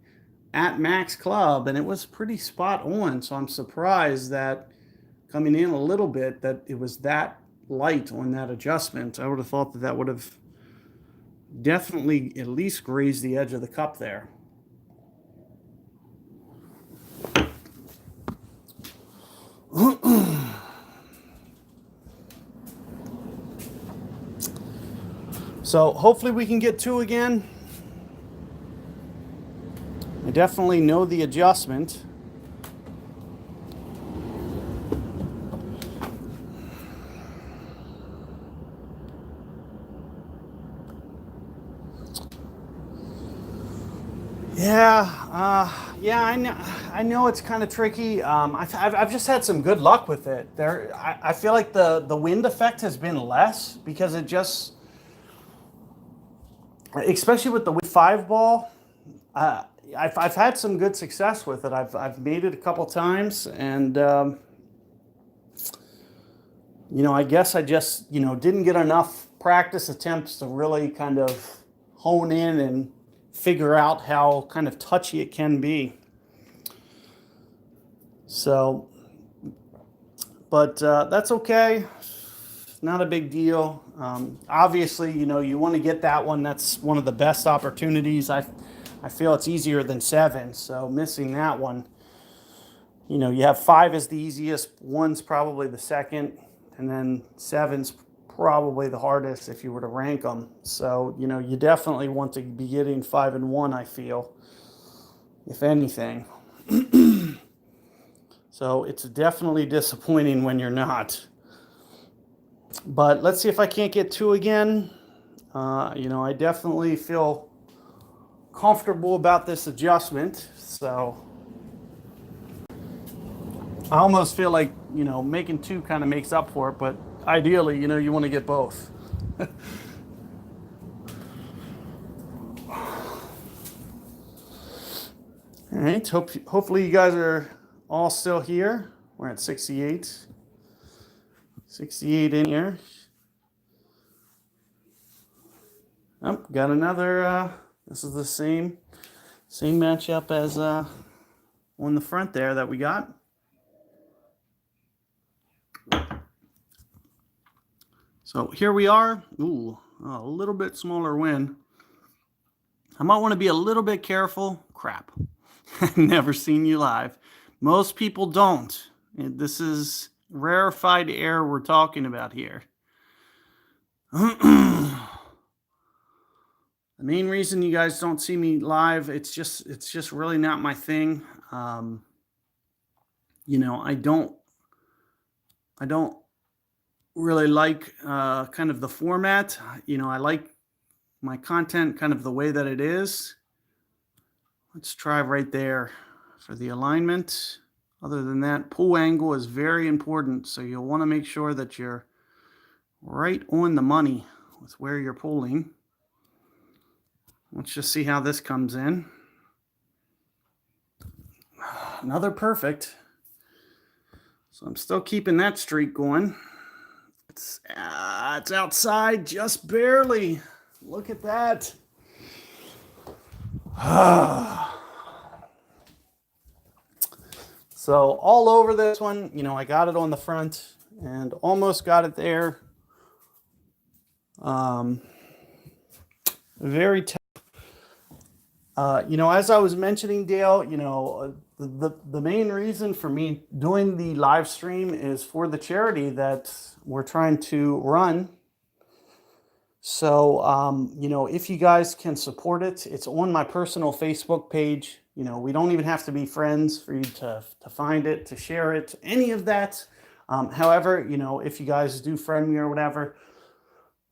at max club, and it was pretty spot on. So I'm surprised that coming in a little bit that it was that light on that adjustment. I would have thought that that would have definitely at least grazed the edge of the cup there. So hopefully we can get two again. I definitely know the adjustment. Yeah, I know it's kind of tricky. I've just had some good luck with it. I feel like the wind effect has been less because it just, especially with the 5 ball, I've had some good success with it. I've made it a couple times, and I guess I just didn't get enough practice attempts to really kind of hone in and figure out how kind of touchy it can be. So, but that's okay. Not a big deal. Obviously, you want to get that one. That's one of the best opportunities. I feel it's easier than 7. So missing that one, you have 5 as the easiest. 1's probably the second, and then 7's probably the hardest if you were to rank them. So, you definitely want to be getting 5 and 1, I feel, if anything. So it's definitely disappointing when you're not. But let's see if I can't get 2 again. I definitely feel comfortable about this adjustment. So I almost feel like, making 2 kind of makes up for it. But ideally, you want to get both. All right. Hopefully you guys are all still here. We're at 68. 68 in here. Oh, got another. This is the same matchup as on the front there that we got. So here we are. Ooh, a little bit smaller win. I might want to be a little bit careful. Crap. Never seen you live. Most people don't. This is rarefied air we're talking about here. The main reason you guys don't see me live, it's just really not my thing. I don't really like kind of the format. I like my content kind of the way that it is. Let's try right there for the alignment. Other than that, pull angle is very important. So you'll want to make sure that you're right on the money with where you're pulling. Let's just see how this comes in. Another perfect. So I'm still keeping that streak going. It's outside just barely. Look at that. So all over this one, I got it on the front and almost got it there. Um, very as I was mentioning, Dale, the main reason for me doing the live stream is for the charity that we're trying to run. So, if you guys can support it, it's on my personal Facebook page. We don't even have to be friends for you to find it, to share it, any of that. However, if you guys do friend me or whatever,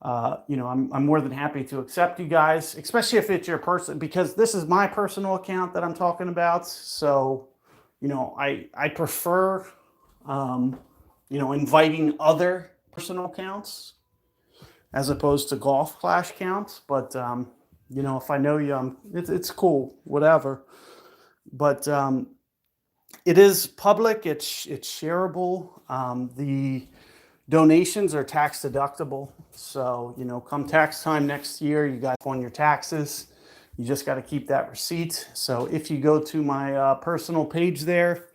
I'm more than happy to accept you guys, especially if it's your person, because this is my personal account that I'm talking about. So, I prefer, inviting other personal accounts as opposed to golf clash counts. But, if I know you, it's cool, whatever. But it is public. It's shareable. The donations are tax deductible. So, come tax time next year, you guys on your taxes. You just got to keep that receipt. So if you go to my personal page there,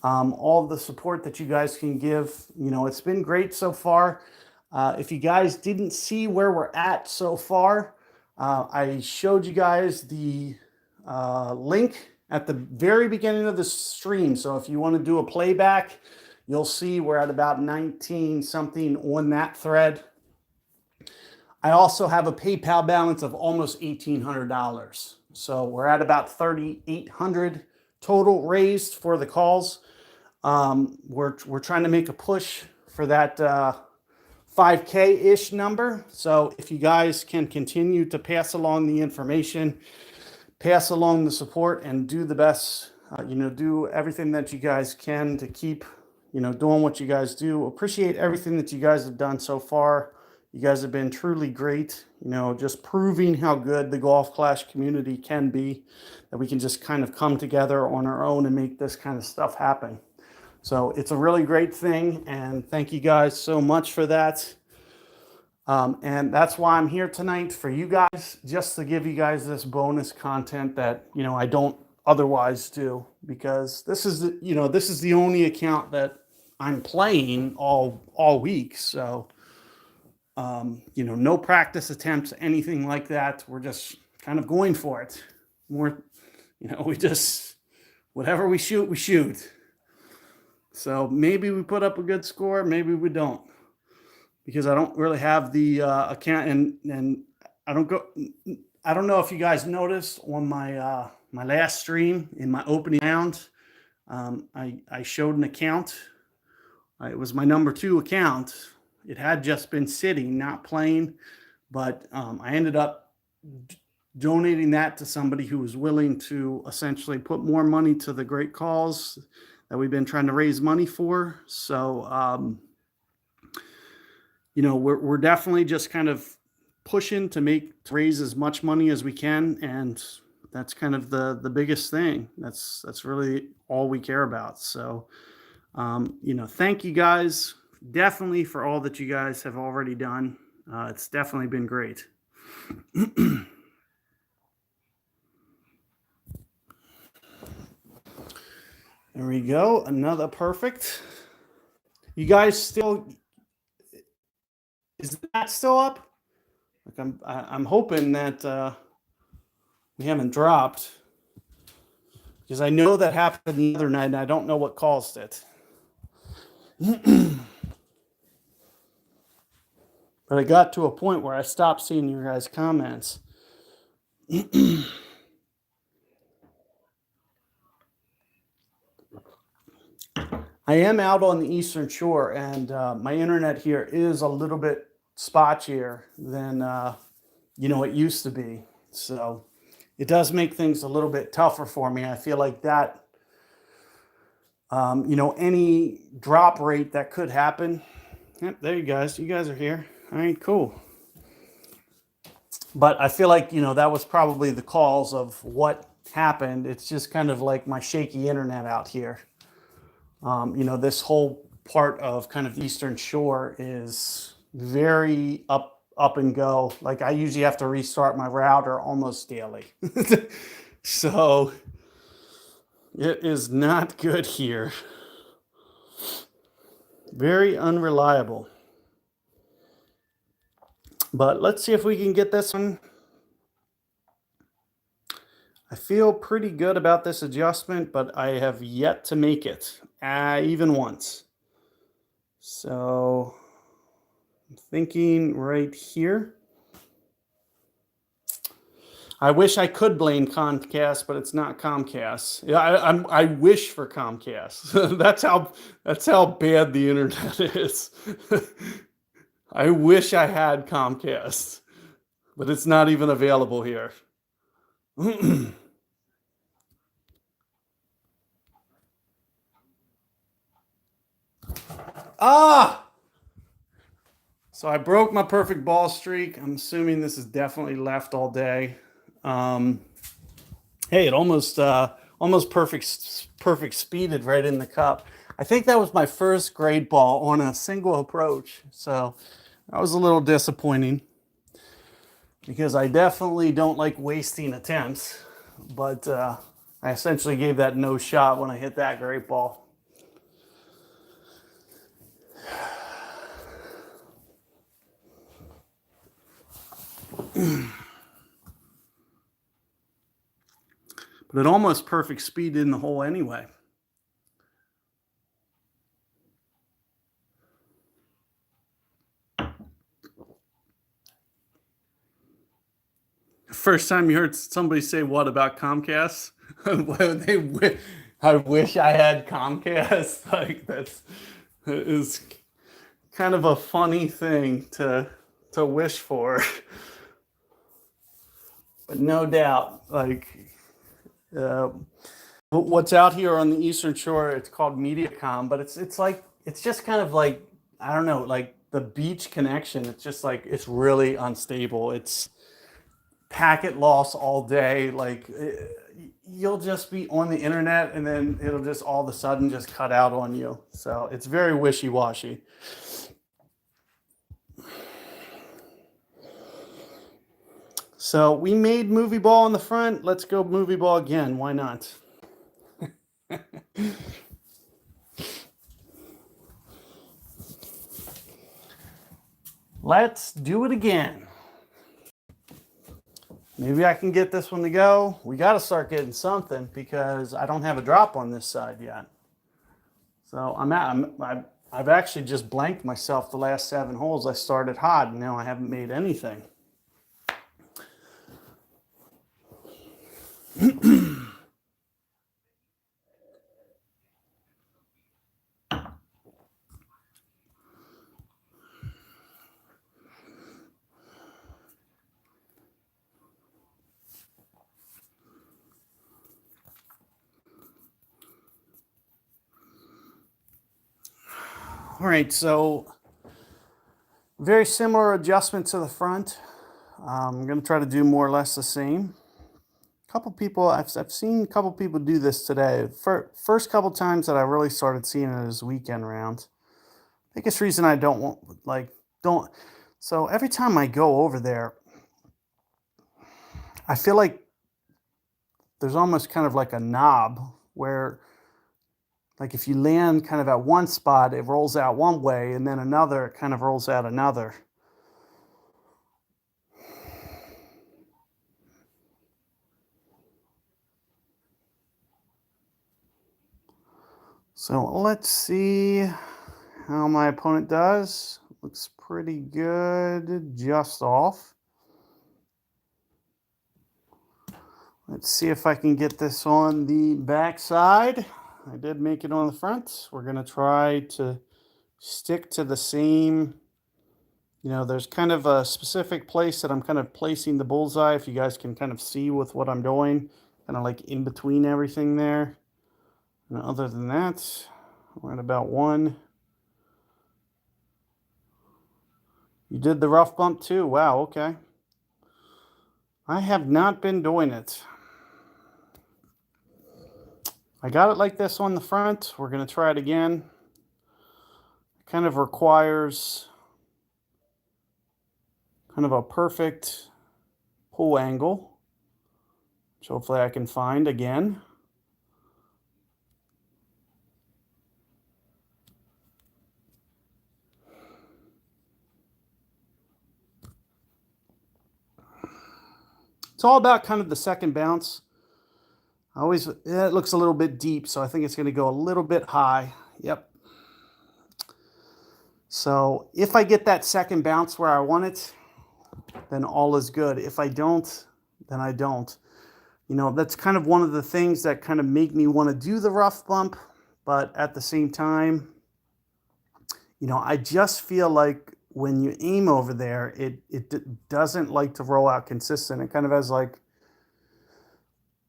all the support that you guys can give, it's been great so far. If you guys didn't see where we're at so far, I showed you guys the link at the very beginning of the stream. So if you want to do a playback, you'll see we're at about 19 something on that thread. I also have a PayPal balance of almost $1,800. So we're at about 3,800 total raised for the calls. We're trying to make a push for that 5K-ish number. So if you guys can continue to pass along the information, pass along the support, and do the best, do everything that you guys can to keep, doing what you guys do. Appreciate everything that you guys have done so far. You guys have been truly great, just proving how good the Golf Clash community can be, that we can just kind of come together on our own and make this kind of stuff happen. So it's a really great thing, and thank you guys so much for that. And that's why I'm here tonight, for you guys, just to give you guys this bonus content that, I don't otherwise do, because this is the only account that I'm playing all week. So, no practice attempts, anything like that. We're just kind of going for it. We just, whatever we shoot, we shoot. So maybe we put up a good score, maybe we don't, because I don't really have the account, and I don't know if you guys noticed on my my last stream in my opening round, I showed an account. It was my number 2 account. It had just been sitting, not playing, but I ended up donating that to somebody who was willing to essentially put more money to the great cause that we've been trying to raise money for. So, we're definitely just kind of pushing to raise as much money as we can, and that's kind of the biggest thing. That's really all we care about. So, thank you guys definitely for all that you guys have already done. It's definitely been great. There we go. Another perfect. You guys still, is that still up? Like I'm hoping that we haven't dropped, because I know that happened the other night and I don't know what caused it. But I got to a point where I stopped seeing your guys' comments. I am out on the Eastern Shore, and my internet here is a little bit spotchier than it used to be. So it does make things a little bit tougher for me. I feel like that, any drop rate that could happen. Yep, there you guys are here. All right, cool. But I feel like, that was probably the cause of what happened. It's just kind of like my shaky internet out here. This whole part of kind of the Eastern Shore is very up and go. Like, I usually have to restart my router almost daily. So, It is not good here. Very unreliable. But let's see if we can get this one. I feel pretty good about this adjustment, but I have yet to make it, even once. So I'm thinking right here. I wish I could blame Comcast, but it's not Comcast. Yeah, I wish for Comcast. That's how bad the internet is. I wish I had Comcast, but it's not even available here. Ah! So I broke my perfect ball streak. I'm assuming this is definitely left all day. Um, hey, it almost perfect speeded right in the cup. I think that was my first grade ball on a single approach. So that was a little disappointing because I definitely don't like wasting attempts. But I essentially gave that no shot when I hit that great ball. But it almost perfect speed in the hole anyway. First time you heard somebody say what about Comcast? I wish I had Comcast. Like that's is kind of a funny thing to wish for. But no doubt, like uh, what's out here on the Eastern Shore, it's called MediaCom, but it's like it's just kind of like I don't know, like the beach connection. It's just like it's really unstable. It's packet loss all day. Like you'll just be on the internet and then it'll just all of a sudden just cut out on you. So it's very wishy-washy. So we made movie ball in the front. Let's go movie ball again. Why not? Let's do it again. Maybe I can get this one to go. We got to start getting something because I don't have a drop on this side yet. So I've actually just blanked myself the last 7 holes. I started hot and now I haven't made anything. All right, so very similar adjustment to the front. I'm going to try to do more or less the same. A couple people, I've seen a couple people do this today. First couple times that I really started seeing it is weekend round. Biggest reason I don't want, don't. So every time I go over there, I feel like there's almost kind of like a knob where like if you land kind of at one spot, it rolls out one way, and then another it kind of rolls out another. So let's see how my opponent does. Looks pretty good, just off. Let's see if I can get this on the back side. I did make it on the front. We're going to try to stick to the same, there's kind of a specific place that I'm kind of placing the bullseye, if you guys can kind of see with what I'm doing, kind of like in between everything there. And other than that, we're at about 1. You did the rough bump too? Wow, okay. I have not been doing it. I got it like this on the front. We're going to try it again. It kind of requires kind of a perfect pull angle, which hopefully I can find again. It's all about kind of the second bounce. It looks a little bit deep, so I think it's going to go a little bit high. Yep. So if I get that second bounce where I want it, then all is good. If I don't, then I don't. That's kind of one of the things that kind of make me want to do the rough bump, but at the same time, I just feel like when you aim over there, it doesn't like to roll out consistent. It kind of has like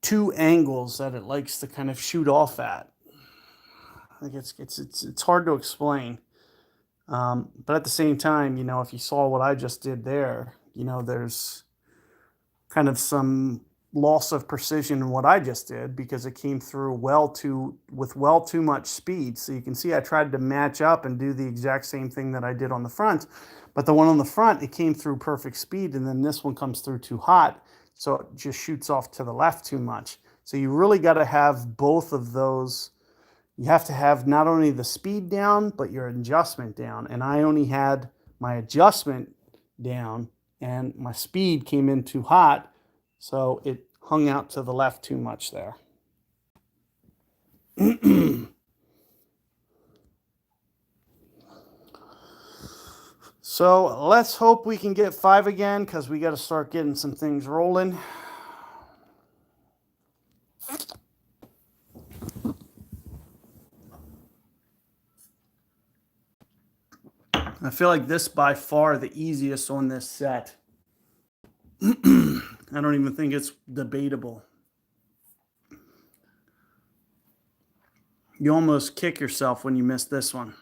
two angles that it likes to kind of shoot off at. I think it's hard to explain. But at the same time, if you saw what I just did there, there's kind of some loss of precision in what I just did because it came through with well too much speed. So you can see I tried to match up and do the exact same thing that I did on the front, but the one on the front, it came through perfect speed, and then this one comes through too hot, so it just shoots off to the left too much. So you really got to have both of those. You have to have not only the speed down, but your adjustment down. And I only had my adjustment down and my speed came in too hot. So it hung out to the left too much there. So let's hope we can get 5 again, because we got to start getting some things rolling. I feel like this by far the easiest on this set. I don't even think it's debatable. You almost kick yourself when you miss this one.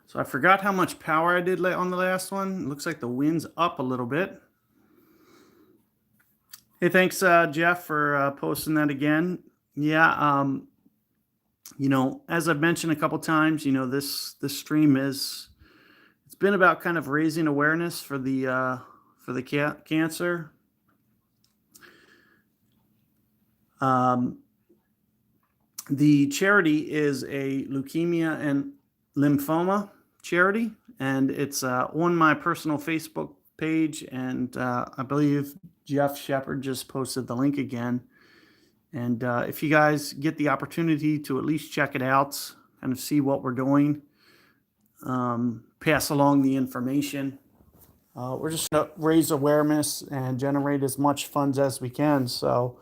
So I forgot how much power I did on the last one. It looks like the wind's up a little bit. Hey, thanks, Jeff, for posting that again. Yeah, as I've mentioned a couple times, this stream it's been about kind of raising awareness for the cancer. The charity is a leukemia and lymphoma charity, and it's on my personal Facebook page, and I believe Jeff Shepard just posted the link again. And if you guys get the opportunity to at least check it out, kind of see what we're doing, pass along the information. We're just going to raise awareness and generate as much funds as we can. So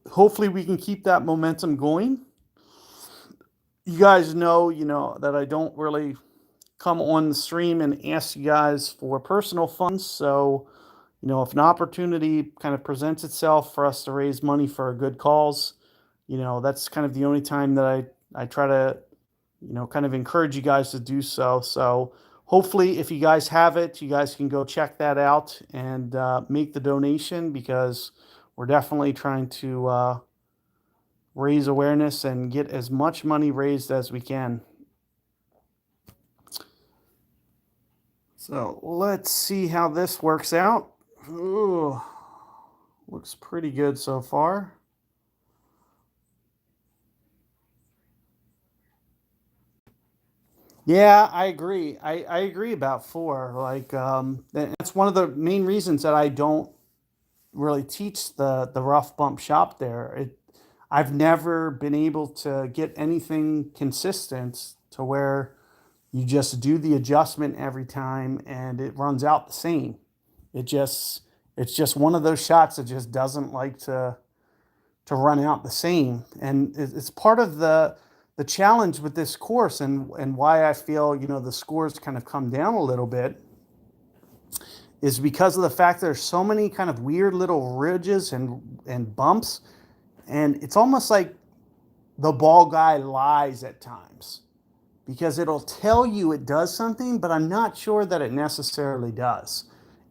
hopefully we can keep that momentum going. You guys know, that I don't really come on the stream and ask you guys for personal funds. So, if an opportunity kind of presents itself for us to raise money for a good cause, that's kind of the only time that I try to, kind of encourage you guys to do so. So hopefully if you guys have it, you guys can go check that out and make the donation, because we're definitely trying to raise awareness and get as much money raised as we can. So let's see how this works out. Ooh, looks pretty good so far. Yeah, I agree. I agree about 4. Like, that's one of the main reasons that I don't really teach the rough bump shop there. I've never been able to get anything consistent to where you just do the adjustment every time and it runs out the same. It's just one of those shots that just doesn't like to run out the same. And it's part of the challenge with this course, and why I feel, the scores kind of come down a little bit, is because of the fact there's so many kind of weird little ridges and bumps, and it's almost like the ball guy lies at times, because it'll tell you it does something, but I'm not sure that it necessarily does.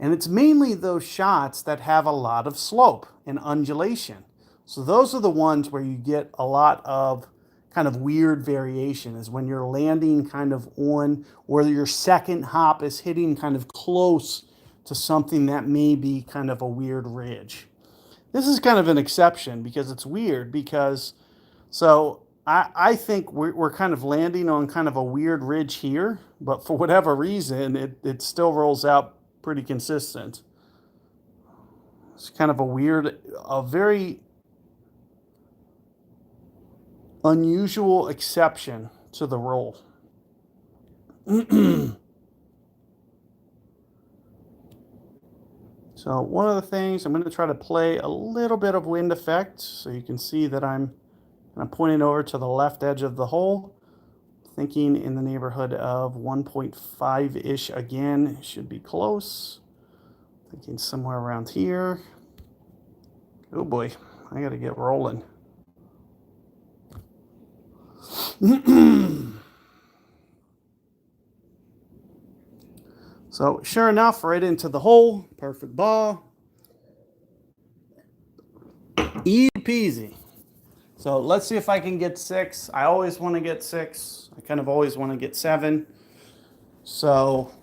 And it's mainly those shots that have a lot of slope and undulation. So those are the ones where you get a lot of kind of weird variation, is when you're landing kind of on, or your second hop is hitting kind of close to something that may be kind of a weird ridge. This is kind of an exception because it's weird because so I think we're kind of landing on kind of a weird ridge here, but for whatever reason, it still rolls out pretty consistent. It's kind of a weird, a very unusual exception to the rule. So one of the things, I'm going to try to play a little bit of wind effect so you can see that I'm pointing over to the left edge of the hole, thinking in the neighborhood of 1.5-ish again, should be close. Thinking somewhere around here. Oh boy, I got to get rolling. So sure enough, right into the hole, perfect ball. Easy peasy. So let's see if I can get 6. I always want to get 6. I kind of always want to get 7. So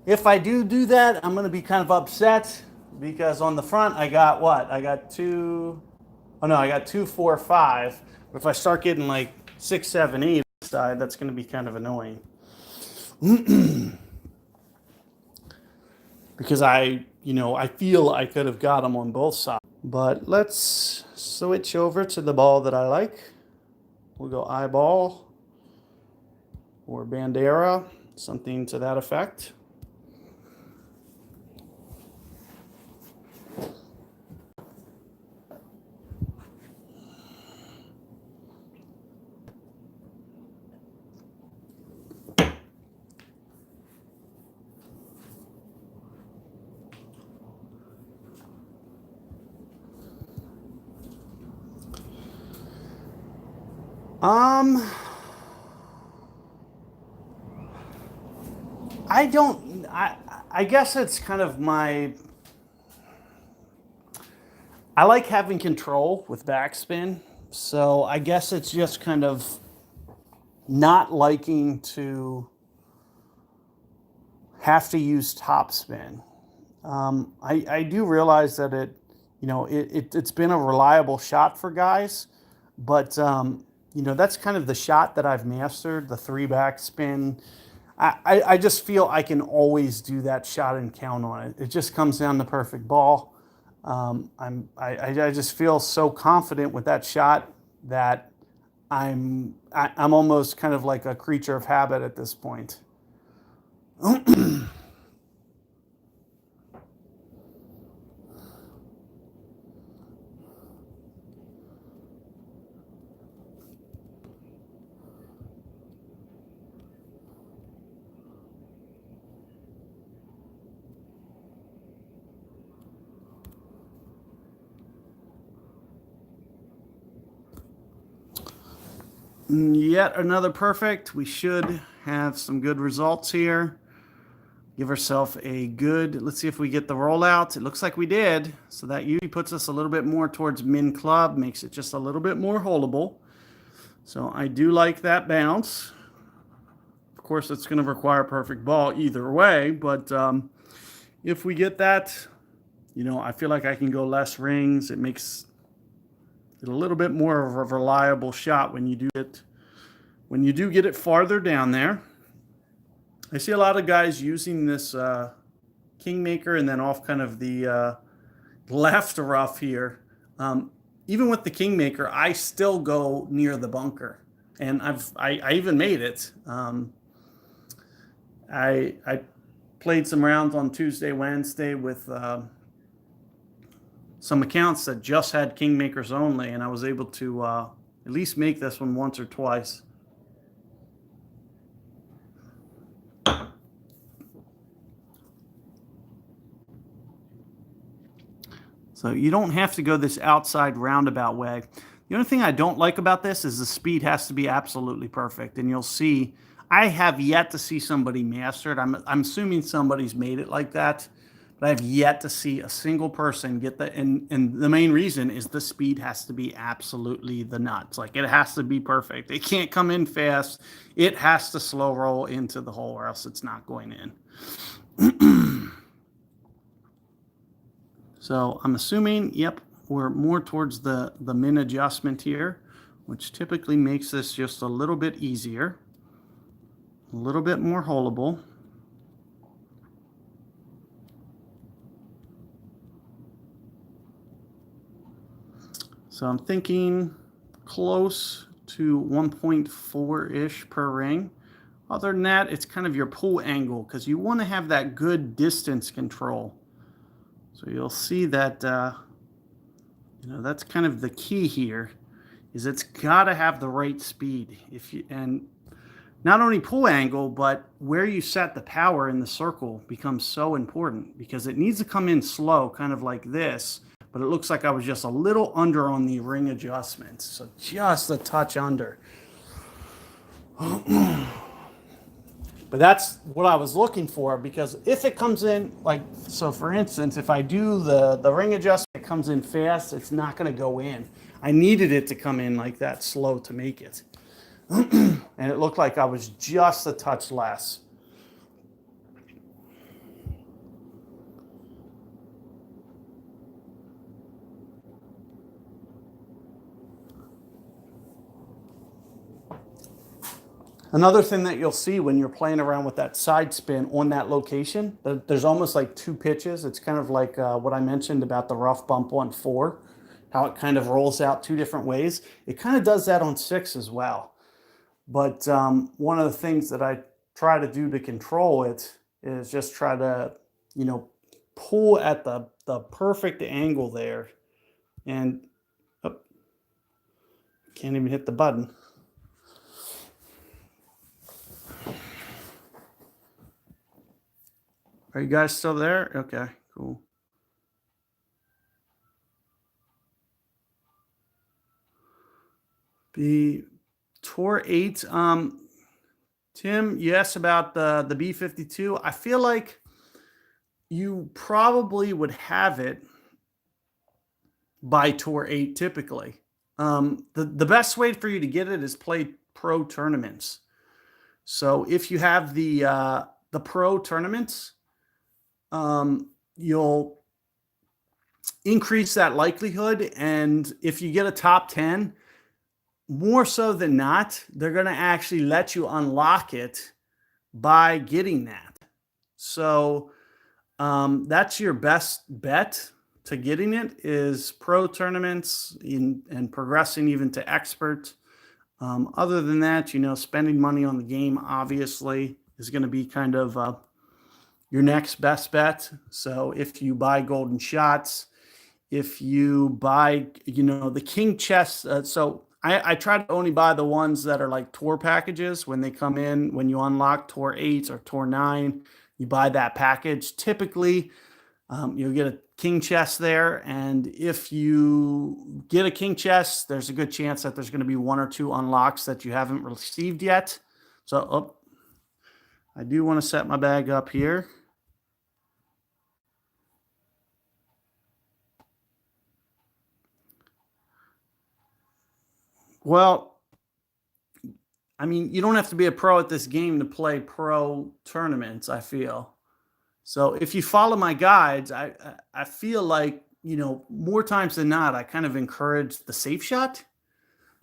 if I do that, I'm going to be kind of upset because on the front I got what? I got 2. Oh no, I got 2, 4, 5. But if I start getting like 6, 7, 8 on the side, that's going to be kind of annoying. Because I feel I could have got them on both sides. But let's switch over to the ball that I like. We'll go eyeball or bandera, something to that effect. I guess it's kind of I like having control with backspin. So I guess it's just kind of not liking to have to use topspin. I do realize that it's been a reliable shot for guys, but that's kind of the shot that I've mastered, the 3 backspin. I just feel I can always do that shot and count on it. It just comes down to perfect ball. I just feel so confident with that shot that I'm almost kind of like a creature of habit at this point. Yet another perfect. We should have some good results here. Give ourselves a good, let's see if we get the rollout. It looks like we did. So that usually puts us a little bit more towards min club, makes it just a little bit more holdable. So I do like that bounce. Of course, it's going to require perfect ball either way, but if we get that, I feel like I can go less rings. It makes it a little bit more of a reliable shot when you do get it farther down there. I see a lot of guys using this Kingmaker and then off kind of the left rough here. Even with the Kingmaker, I still go near the bunker, and I even made it. I played some rounds on Tuesday, Wednesday with some accounts that just had Kingmakers only, and I was able to at least make this one once or twice. So you don't have to go this outside roundabout way. The only thing I don't like about this is the speed has to be absolutely perfect. And you'll see, I have yet to see somebody master it. I'm assuming somebody's made it like that. But I have yet to see a single person get that. And the main reason is the speed has to be absolutely the nuts. Like, it has to be perfect. It can't come in fast. It has to slow roll into the hole or else it's not going in. So I'm assuming, yep, we're more towards the min adjustment here, which typically makes this just a little bit easier, a little bit more holeable. So I'm thinking close to 1.4-ish per ring. Other than that, it's kind of your pull angle because you want to have that good distance control. So you'll see that, that's kind of the key here, is it's got to have the right speed. And not only pull angle, but where you set the power in the circle becomes so important because it needs to come in slow, kind of like this. But it looks like I was just a little under on the ring adjustments. So just a touch under. But that's what I was looking for, because if it comes in like, so for instance, if I do the ring adjustment, it comes in fast, it's not going to go in. I needed it to come in like that slow to make it. And it looked like I was just a touch less. Another thing that you'll see when you're playing around with that side spin on that location, there's almost like two pitches. It's kind of like what I mentioned about the rough bump on 4, how it kind of rolls out two different ways. It kind of does that on 6 as well. But one of the things that I try to do to control it is just try to, pull at the perfect angle there. And oh, can't even hit the button. Are you guys still there? Okay, cool. The Tour 8. Tim, you asked about the B52. I feel like you probably would have it by Tour 8 typically. The best way for you to get it is play pro tournaments. So if you have the pro tournaments, you'll increase that likelihood. And if you get a top 10, more so than not, they're going to actually let you unlock it by getting that. So that's your best bet to getting it, is pro tournaments and progressing even to expert. Other than that, spending money on the game obviously is going to be kind of your next best bet. So if you buy golden shots, if you buy, the king chest, so I try to only buy the ones that are like tour packages. When they come in, when you unlock Tour 8 or Tour 9, you buy that package. Typically, you'll get a king chest there. And if you get a king chest, there's a good chance that there's going to be 1 or 2 unlocks that you haven't received yet. So, I do want to set my bag up here. Well, I mean, you don't have to be a pro at this game to play pro tournaments, I feel. So if you follow my guides, I feel like, more times than not, I kind of encourage the safe shot.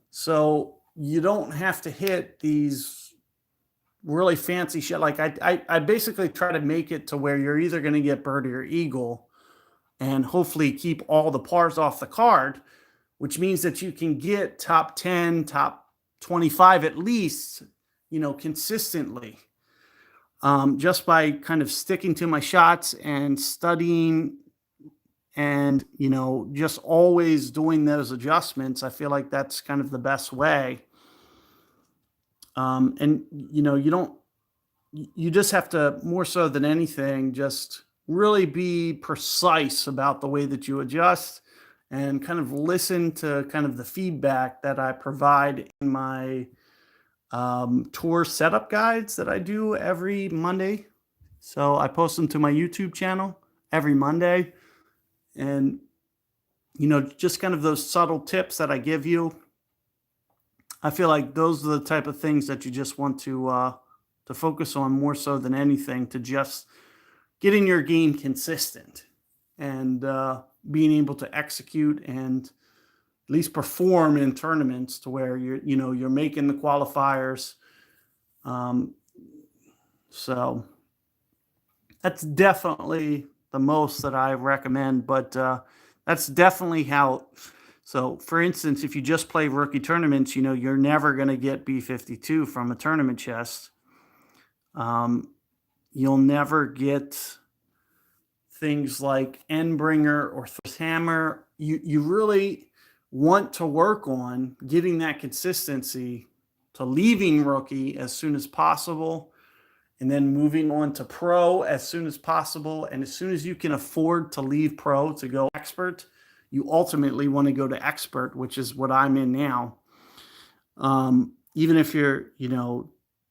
So you don't have to hit these really fancy shit. Like I basically try to make it to where you're either going to get birdie or eagle and hopefully keep all the pars off the card, which means that you can get top 10, top 25 at least, consistently. Just by kind of sticking to my shots and studying and, just always doing those adjustments. I feel like that's kind of the best way. And, you just have to, more so than anything, just really be precise about the way that you adjust and kind of listen to kind of the feedback that I provide in my tour setup guides that I do every Monday. So I post them to my YouTube channel every Monday. And, just kind of those subtle tips that I give you. I feel like those are the type of things that you just want to focus on more so than anything, to just getting your game consistent and being able to execute and at least perform in tournaments to where you're making the qualifiers. Um, so that's definitely the most that I recommend, but that's definitely how. So, for instance, if you just play rookie tournaments, you're never going to get B52 from a tournament chest. You'll never get things like Endbringer or Hammer. You really want to work on getting that consistency to leaving rookie as soon as possible, and then moving on to pro as soon as possible. And as soon as you can afford to leave pro to go expert, you ultimately want to go to expert, which is what I'm in now. Even if you're,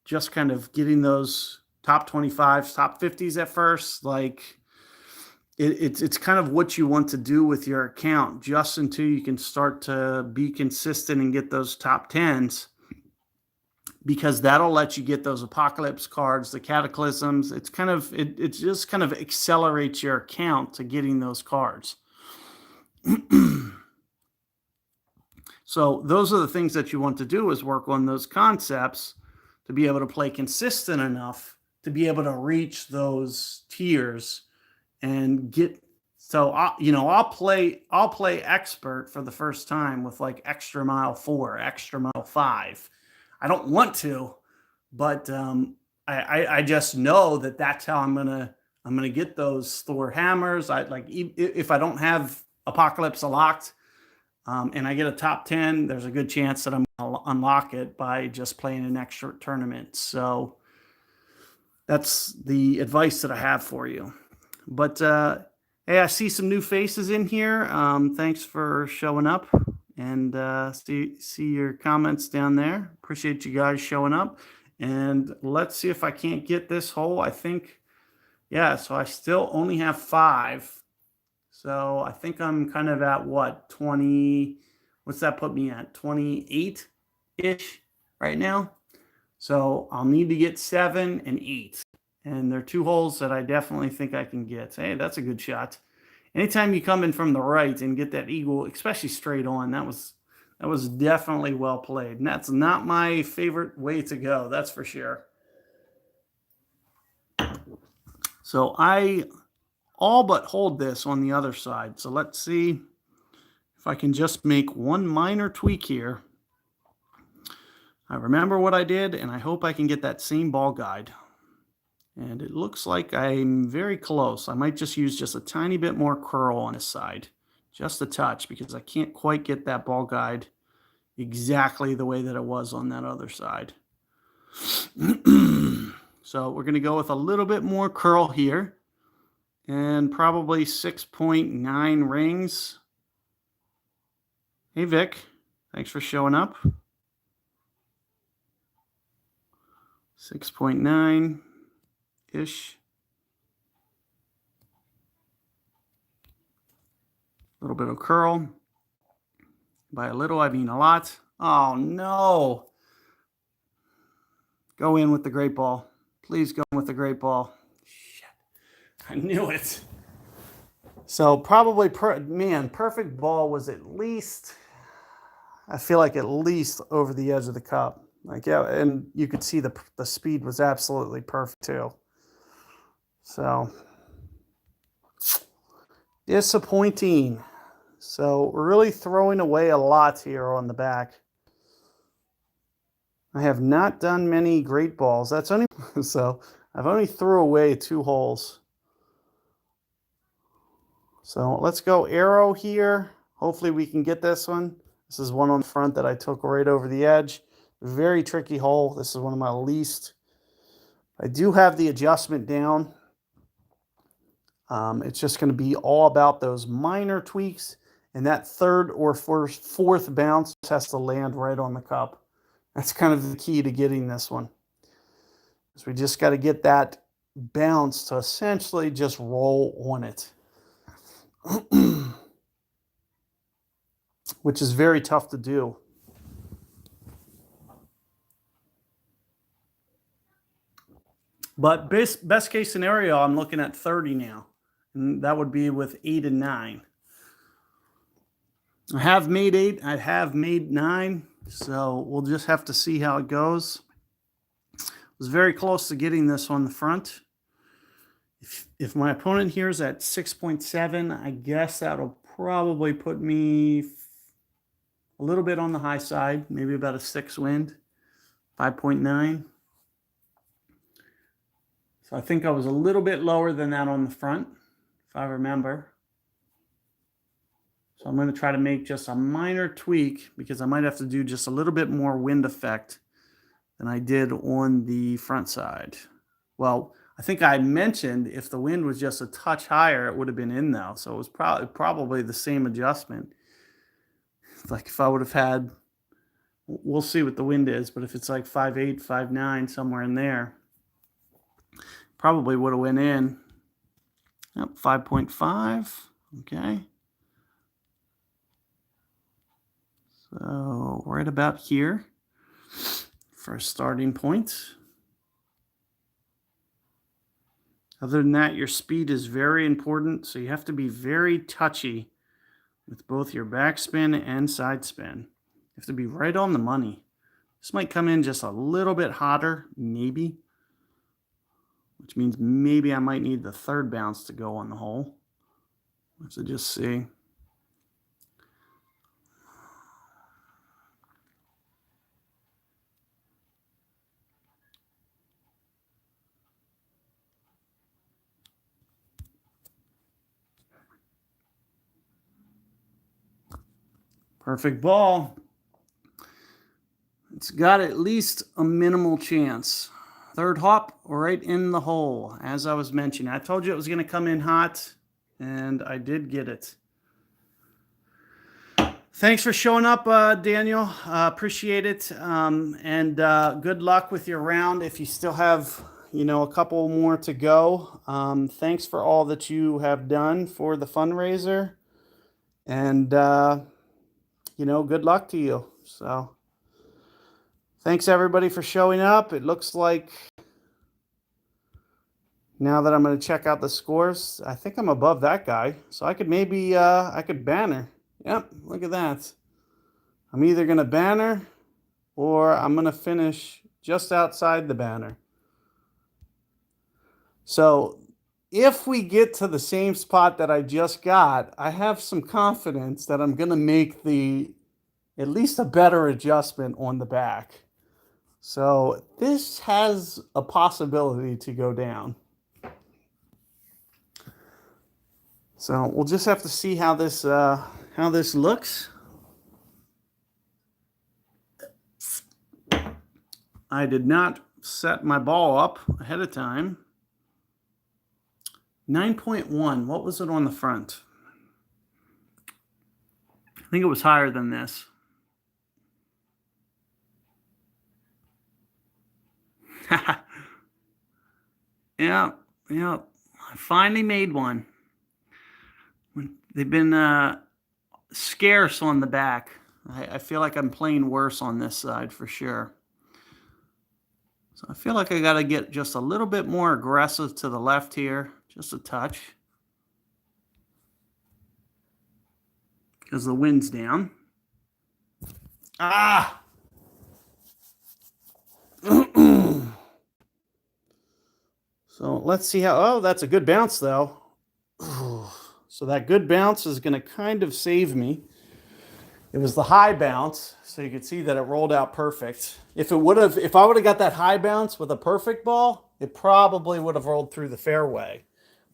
just kind of getting those top 25s, top 50s at first, like it's kind of what you want to do with your account just until you can start to be consistent and get those top 10s, because that'll let you get those apocalypse cards, the cataclysms. It's kind of it just kind of accelerates your account to getting those cards. So those are the things that you want to do, is work on those concepts to be able to play consistent enough to be able to reach those tiers and get. So I'll play expert for the first time with like extra mile 4, extra mile 5. I don't want to, but I just know that that's how I'm gonna get those Thor hammers. I like, if I don't have Apocalypse locked, and I get a top 10, there's a good chance that I'm gonna unlock it by just playing an extra tournament. So that's the advice that I have for you. But hey, I see some new faces in here. Thanks for showing up, and see your comments down there. Appreciate you guys showing up. And let's see if I can't get this hole. I think, yeah, so I still only have 5. So I think I'm kind of at what, 20, what's that put me at? 28-ish right now. So I'll need to get 7 and 8. And there are 2 holes that I definitely think I can get. Hey, that's a good shot. Anytime you come in from the right and get that eagle, especially straight on, that was definitely well played. And that's not my favorite way to go, that's for sure. So I all but hold this on the other side. So let's see if I can just make one minor tweak here. I remember what I did, and I hope I can get that same ball guide. And it looks like I'm very close. I might just use just a tiny bit more curl on this side, just a touch, because I can't quite get that ball guide exactly the way that it was on that other side. So we're going to go with a little bit more curl here, and probably 6.9 rings. Hey, Vic, thanks for showing up. 6.9-ish. A little bit of curl. By a little, I mean a lot. Oh, no. Go in with the great ball. Please go in with the great ball. Shit. I knew it. So probably, perfect ball was at least, I feel like at least over the edge of the cup. Like, yeah, and you could see the speed was absolutely perfect too. So disappointing. So we're really throwing away a lot here on the back. I have not done many great balls. That's only so I've only threw away 2 holes. So let's go arrow here. Hopefully we can get this one. This is one on the front that I took right over the edge. Very tricky hole. This is one of my least. I do have the adjustment down. It's just going to be all about those minor tweaks, and that 3rd or 4th bounce has to land right on the cup. That's kind of the key to getting this one. So we just got to get that bounce to essentially just roll on it, which is very tough to do. But best case scenario, I'm looking at 30 now. And that would be with 8 and 9. I have made 8. I have made 9. So we'll just have to see how it goes. I was very close to getting this on the front. If my opponent here is at 6.7, I guess that'll probably put me a little bit on the high side, maybe about a 6 wind, 5.9. So I think I was a little bit lower than that on the front, if I remember. So I'm going to try to make just a minor tweak because I might have to do just a little bit more wind effect than I did on the front side. Well, I think I mentioned if the wind was just a touch higher, it would have been in though. So it was probably the same adjustment. Like if I would have had, we'll see what the wind is, but if it's like 5.8, 5.9, somewhere in there, probably would have went in. Yep, 5.5, okay. So right about here for a starting point. Other than that, your speed is very important, so you have to be very touchy with both your backspin and side spin. You have to be right on the money. This might come in just a little bit hotter, maybe, which means maybe I might need the third bounce to go on the hole. Let's just see. Perfect ball. It's got at least a minimal chance. Third hop right in the hole, as I was mentioning. I told you it was going to come in hot, and I did get it. Thanks for showing up, Daniel. Appreciate it. And good luck with your round. If you still have, a couple more to go. Thanks for all that you have done for the fundraiser. And, good luck to you. So thanks everybody for showing up. It looks like now that I'm going to check out the scores, I think I'm above that guy. So I could maybe, I could banner. Yep, look at that. I'm either going to banner or I'm going to finish just outside the banner. So if we get to the same spot that I just got, I have some confidence that I'm going to make at least a better adjustment on the back. So this has a possibility to go down. So we'll just have to see how this looks. I did not set my ball up ahead of time. 9.1. What was it on the front? I think it was higher than this. Yeah. I finally made one. They've been scarce on the back. I feel like I'm playing worse on this side for sure. So I feel like I got to get just a little bit more aggressive to the left here, just a touch, because the wind's down. So let's see how, oh, that's a good bounce though. So that good bounce is going to kind of save me. It was the high bounce, so you could see that it rolled out perfect. If I would have got that high bounce with a perfect ball, it probably would have rolled through the fairway.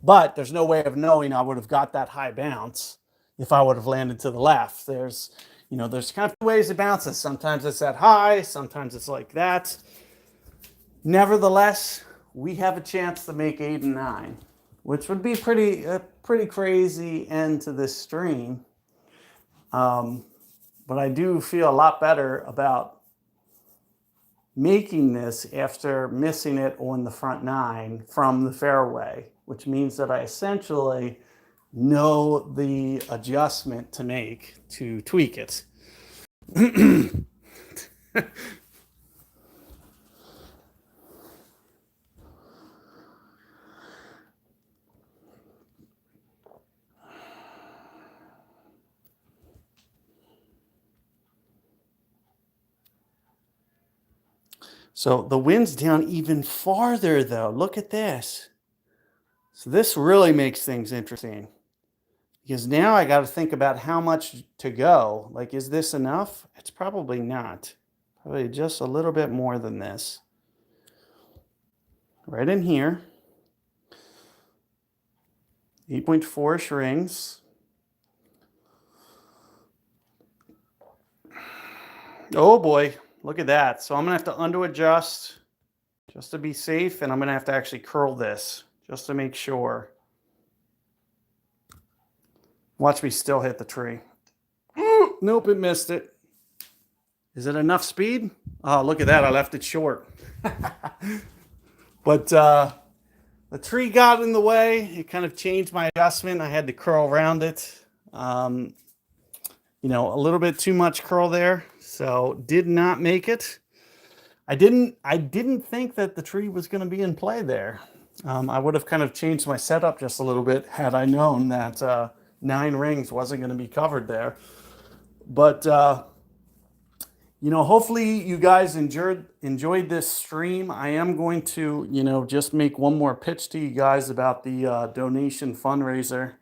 But there's no way of knowing I would have got that high bounce if I would have landed to the left. There's kind of two ways it bounces. Sometimes it's that high, sometimes it's like that. Nevertheless, we have a chance to make 8 and 9, which would be a pretty crazy end to this stream. But I do feel a lot better about making this after missing it on the front 9 from the fairway, which means that I essentially know the adjustment to make to tweak it. So the wind's down even farther though. Look at this. So this really makes things interesting because now I got to think about how much to go. Like, is this enough? It's probably not. Probably just a little bit more than this. Right in here. 8.4-ish rings. Oh boy, look at that. So I'm gonna have to undo adjust just to be safe, and I'm gonna have to actually curl this just to make sure. Watch me still hit the tree. Nope, it missed it. Is it enough speed? Oh, look at that, I left it short. But the tree got in the way. It kind of changed my adjustment. I had to curl around it. You know, a little bit too much curl there, so did not make it. I didn't think that the tree was going to be in play there. I would have kind of changed my setup just a little bit had I known that 9 rings wasn't going to be covered there. But you know, hopefully you guys enjoyed this stream. I am going to, you know, just make one more pitch to you guys about the donation fundraiser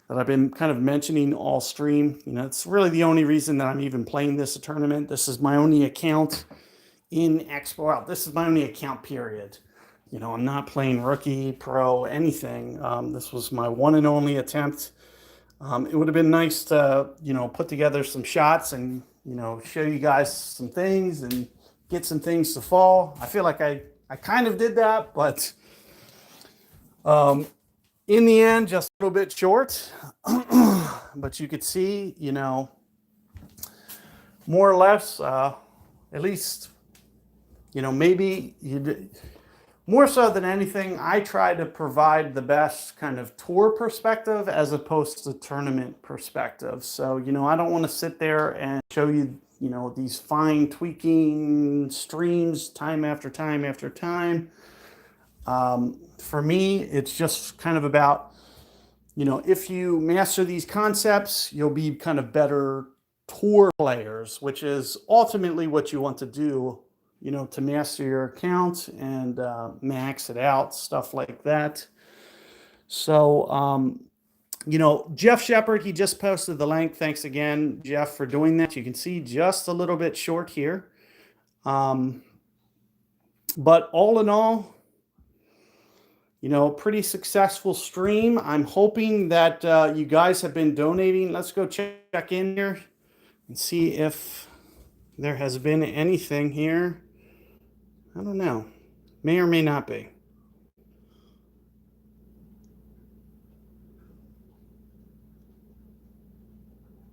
that I've been kind of mentioning all stream. You know, it's really the only reason that I'm even playing this tournament. This is my only account in Expo. Well, this is my only account, period. You know, I'm not playing rookie, pro, anything. This was my one and only attempt. It would have been nice to, you know, put together some shots and, you know, show you guys some things and get some things to fall. I feel like I kind of did that, but in the end, just a little bit short. But you could see, you know, more or less, at least, you know, maybe more so than anything, I try to provide the best kind of tour perspective as opposed to tournament perspective. So, you know, I don't want to sit there and show you, you know, these fine tweaking streams time after time after time. For me, it's just kind of about, you know, if you master these concepts, you'll be kind of better tour players, which is ultimately what you want to do, you know, to master your account and max it out, stuff like that. So, you know, Jeff Shepard, he just posted the link. Thanks again, Jeff, for doing that. You can see just a little bit short here. But all in all, you know, pretty successful stream. I'm hoping that you guys have been donating. Let's go check in here and see if there has been anything here. I don't know. May or may not be.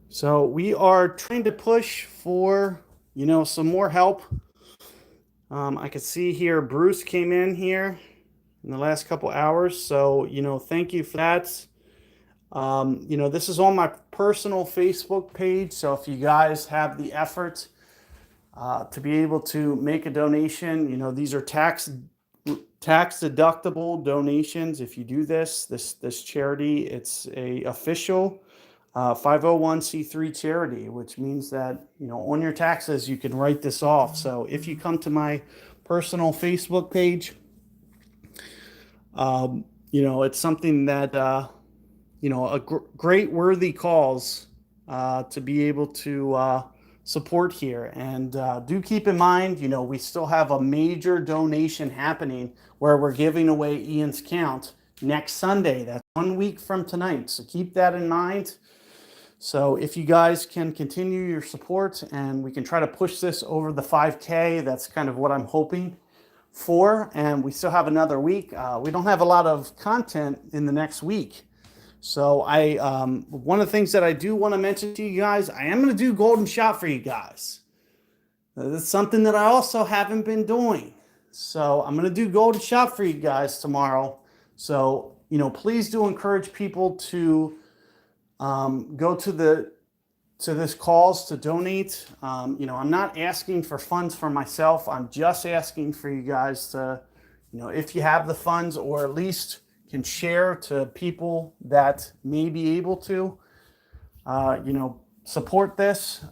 So we are trying to push for, you know, some more help. I could see here Bruce came in here in the last couple hours. So, you know, thank you for that. You know, this is on my personal Facebook page. So if you guys have the effort to be able to make a donation, you know, these are tax deductible donations. If you do this charity, it's a official 501c3 charity, which means that, you know, on your taxes, you can write this off. So if you come to my personal Facebook page, you know, it's something that, you know, a great worthy cause to be able to support here. And do keep in mind, you know, we still have a major donation happening where we're giving away Ian's count next Sunday. That's 1 week from tonight. So keep that in mind. So if you guys can continue your support and we can try to push this over the 5K, that's kind of what I'm hoping for. And we still have another week. We don't have a lot of content in the next week. So one of the things that I do want to mention to you guys, I am going to do Golden Shot for you guys. That's something that I also haven't been doing. So I'm going to do Golden Shot for you guys tomorrow. So, you know, please do encourage people to go to this calls to donate. You know, I'm not asking for funds for myself. I'm just asking for you guys to, you know, if you have the funds or at least can share to people that may be able to, you know, support this.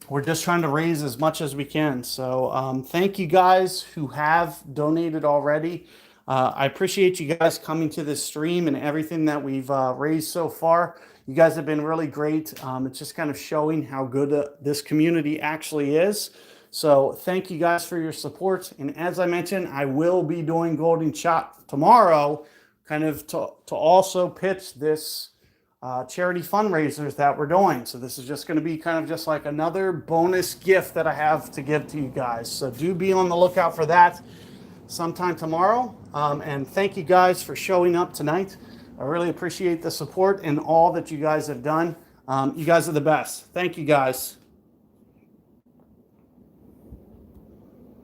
we're just trying to raise as much as we can. So thank you guys who have donated already. I appreciate you guys coming to this stream and everything that we've raised so far. You guys have been really great. It's just kind of showing how good this community actually is. So thank you guys for your support. And as I mentioned, I will be doing Golden Shot tomorrow, kind of to also pitch this charity fundraisers that we're doing. So this is just going to be kind of just like another bonus gift that I have to give to you guys. So do be on the lookout for that sometime tomorrow. And thank you guys for showing up tonight. I really appreciate the support and all that you guys have done. You guys are the best. Thank you guys.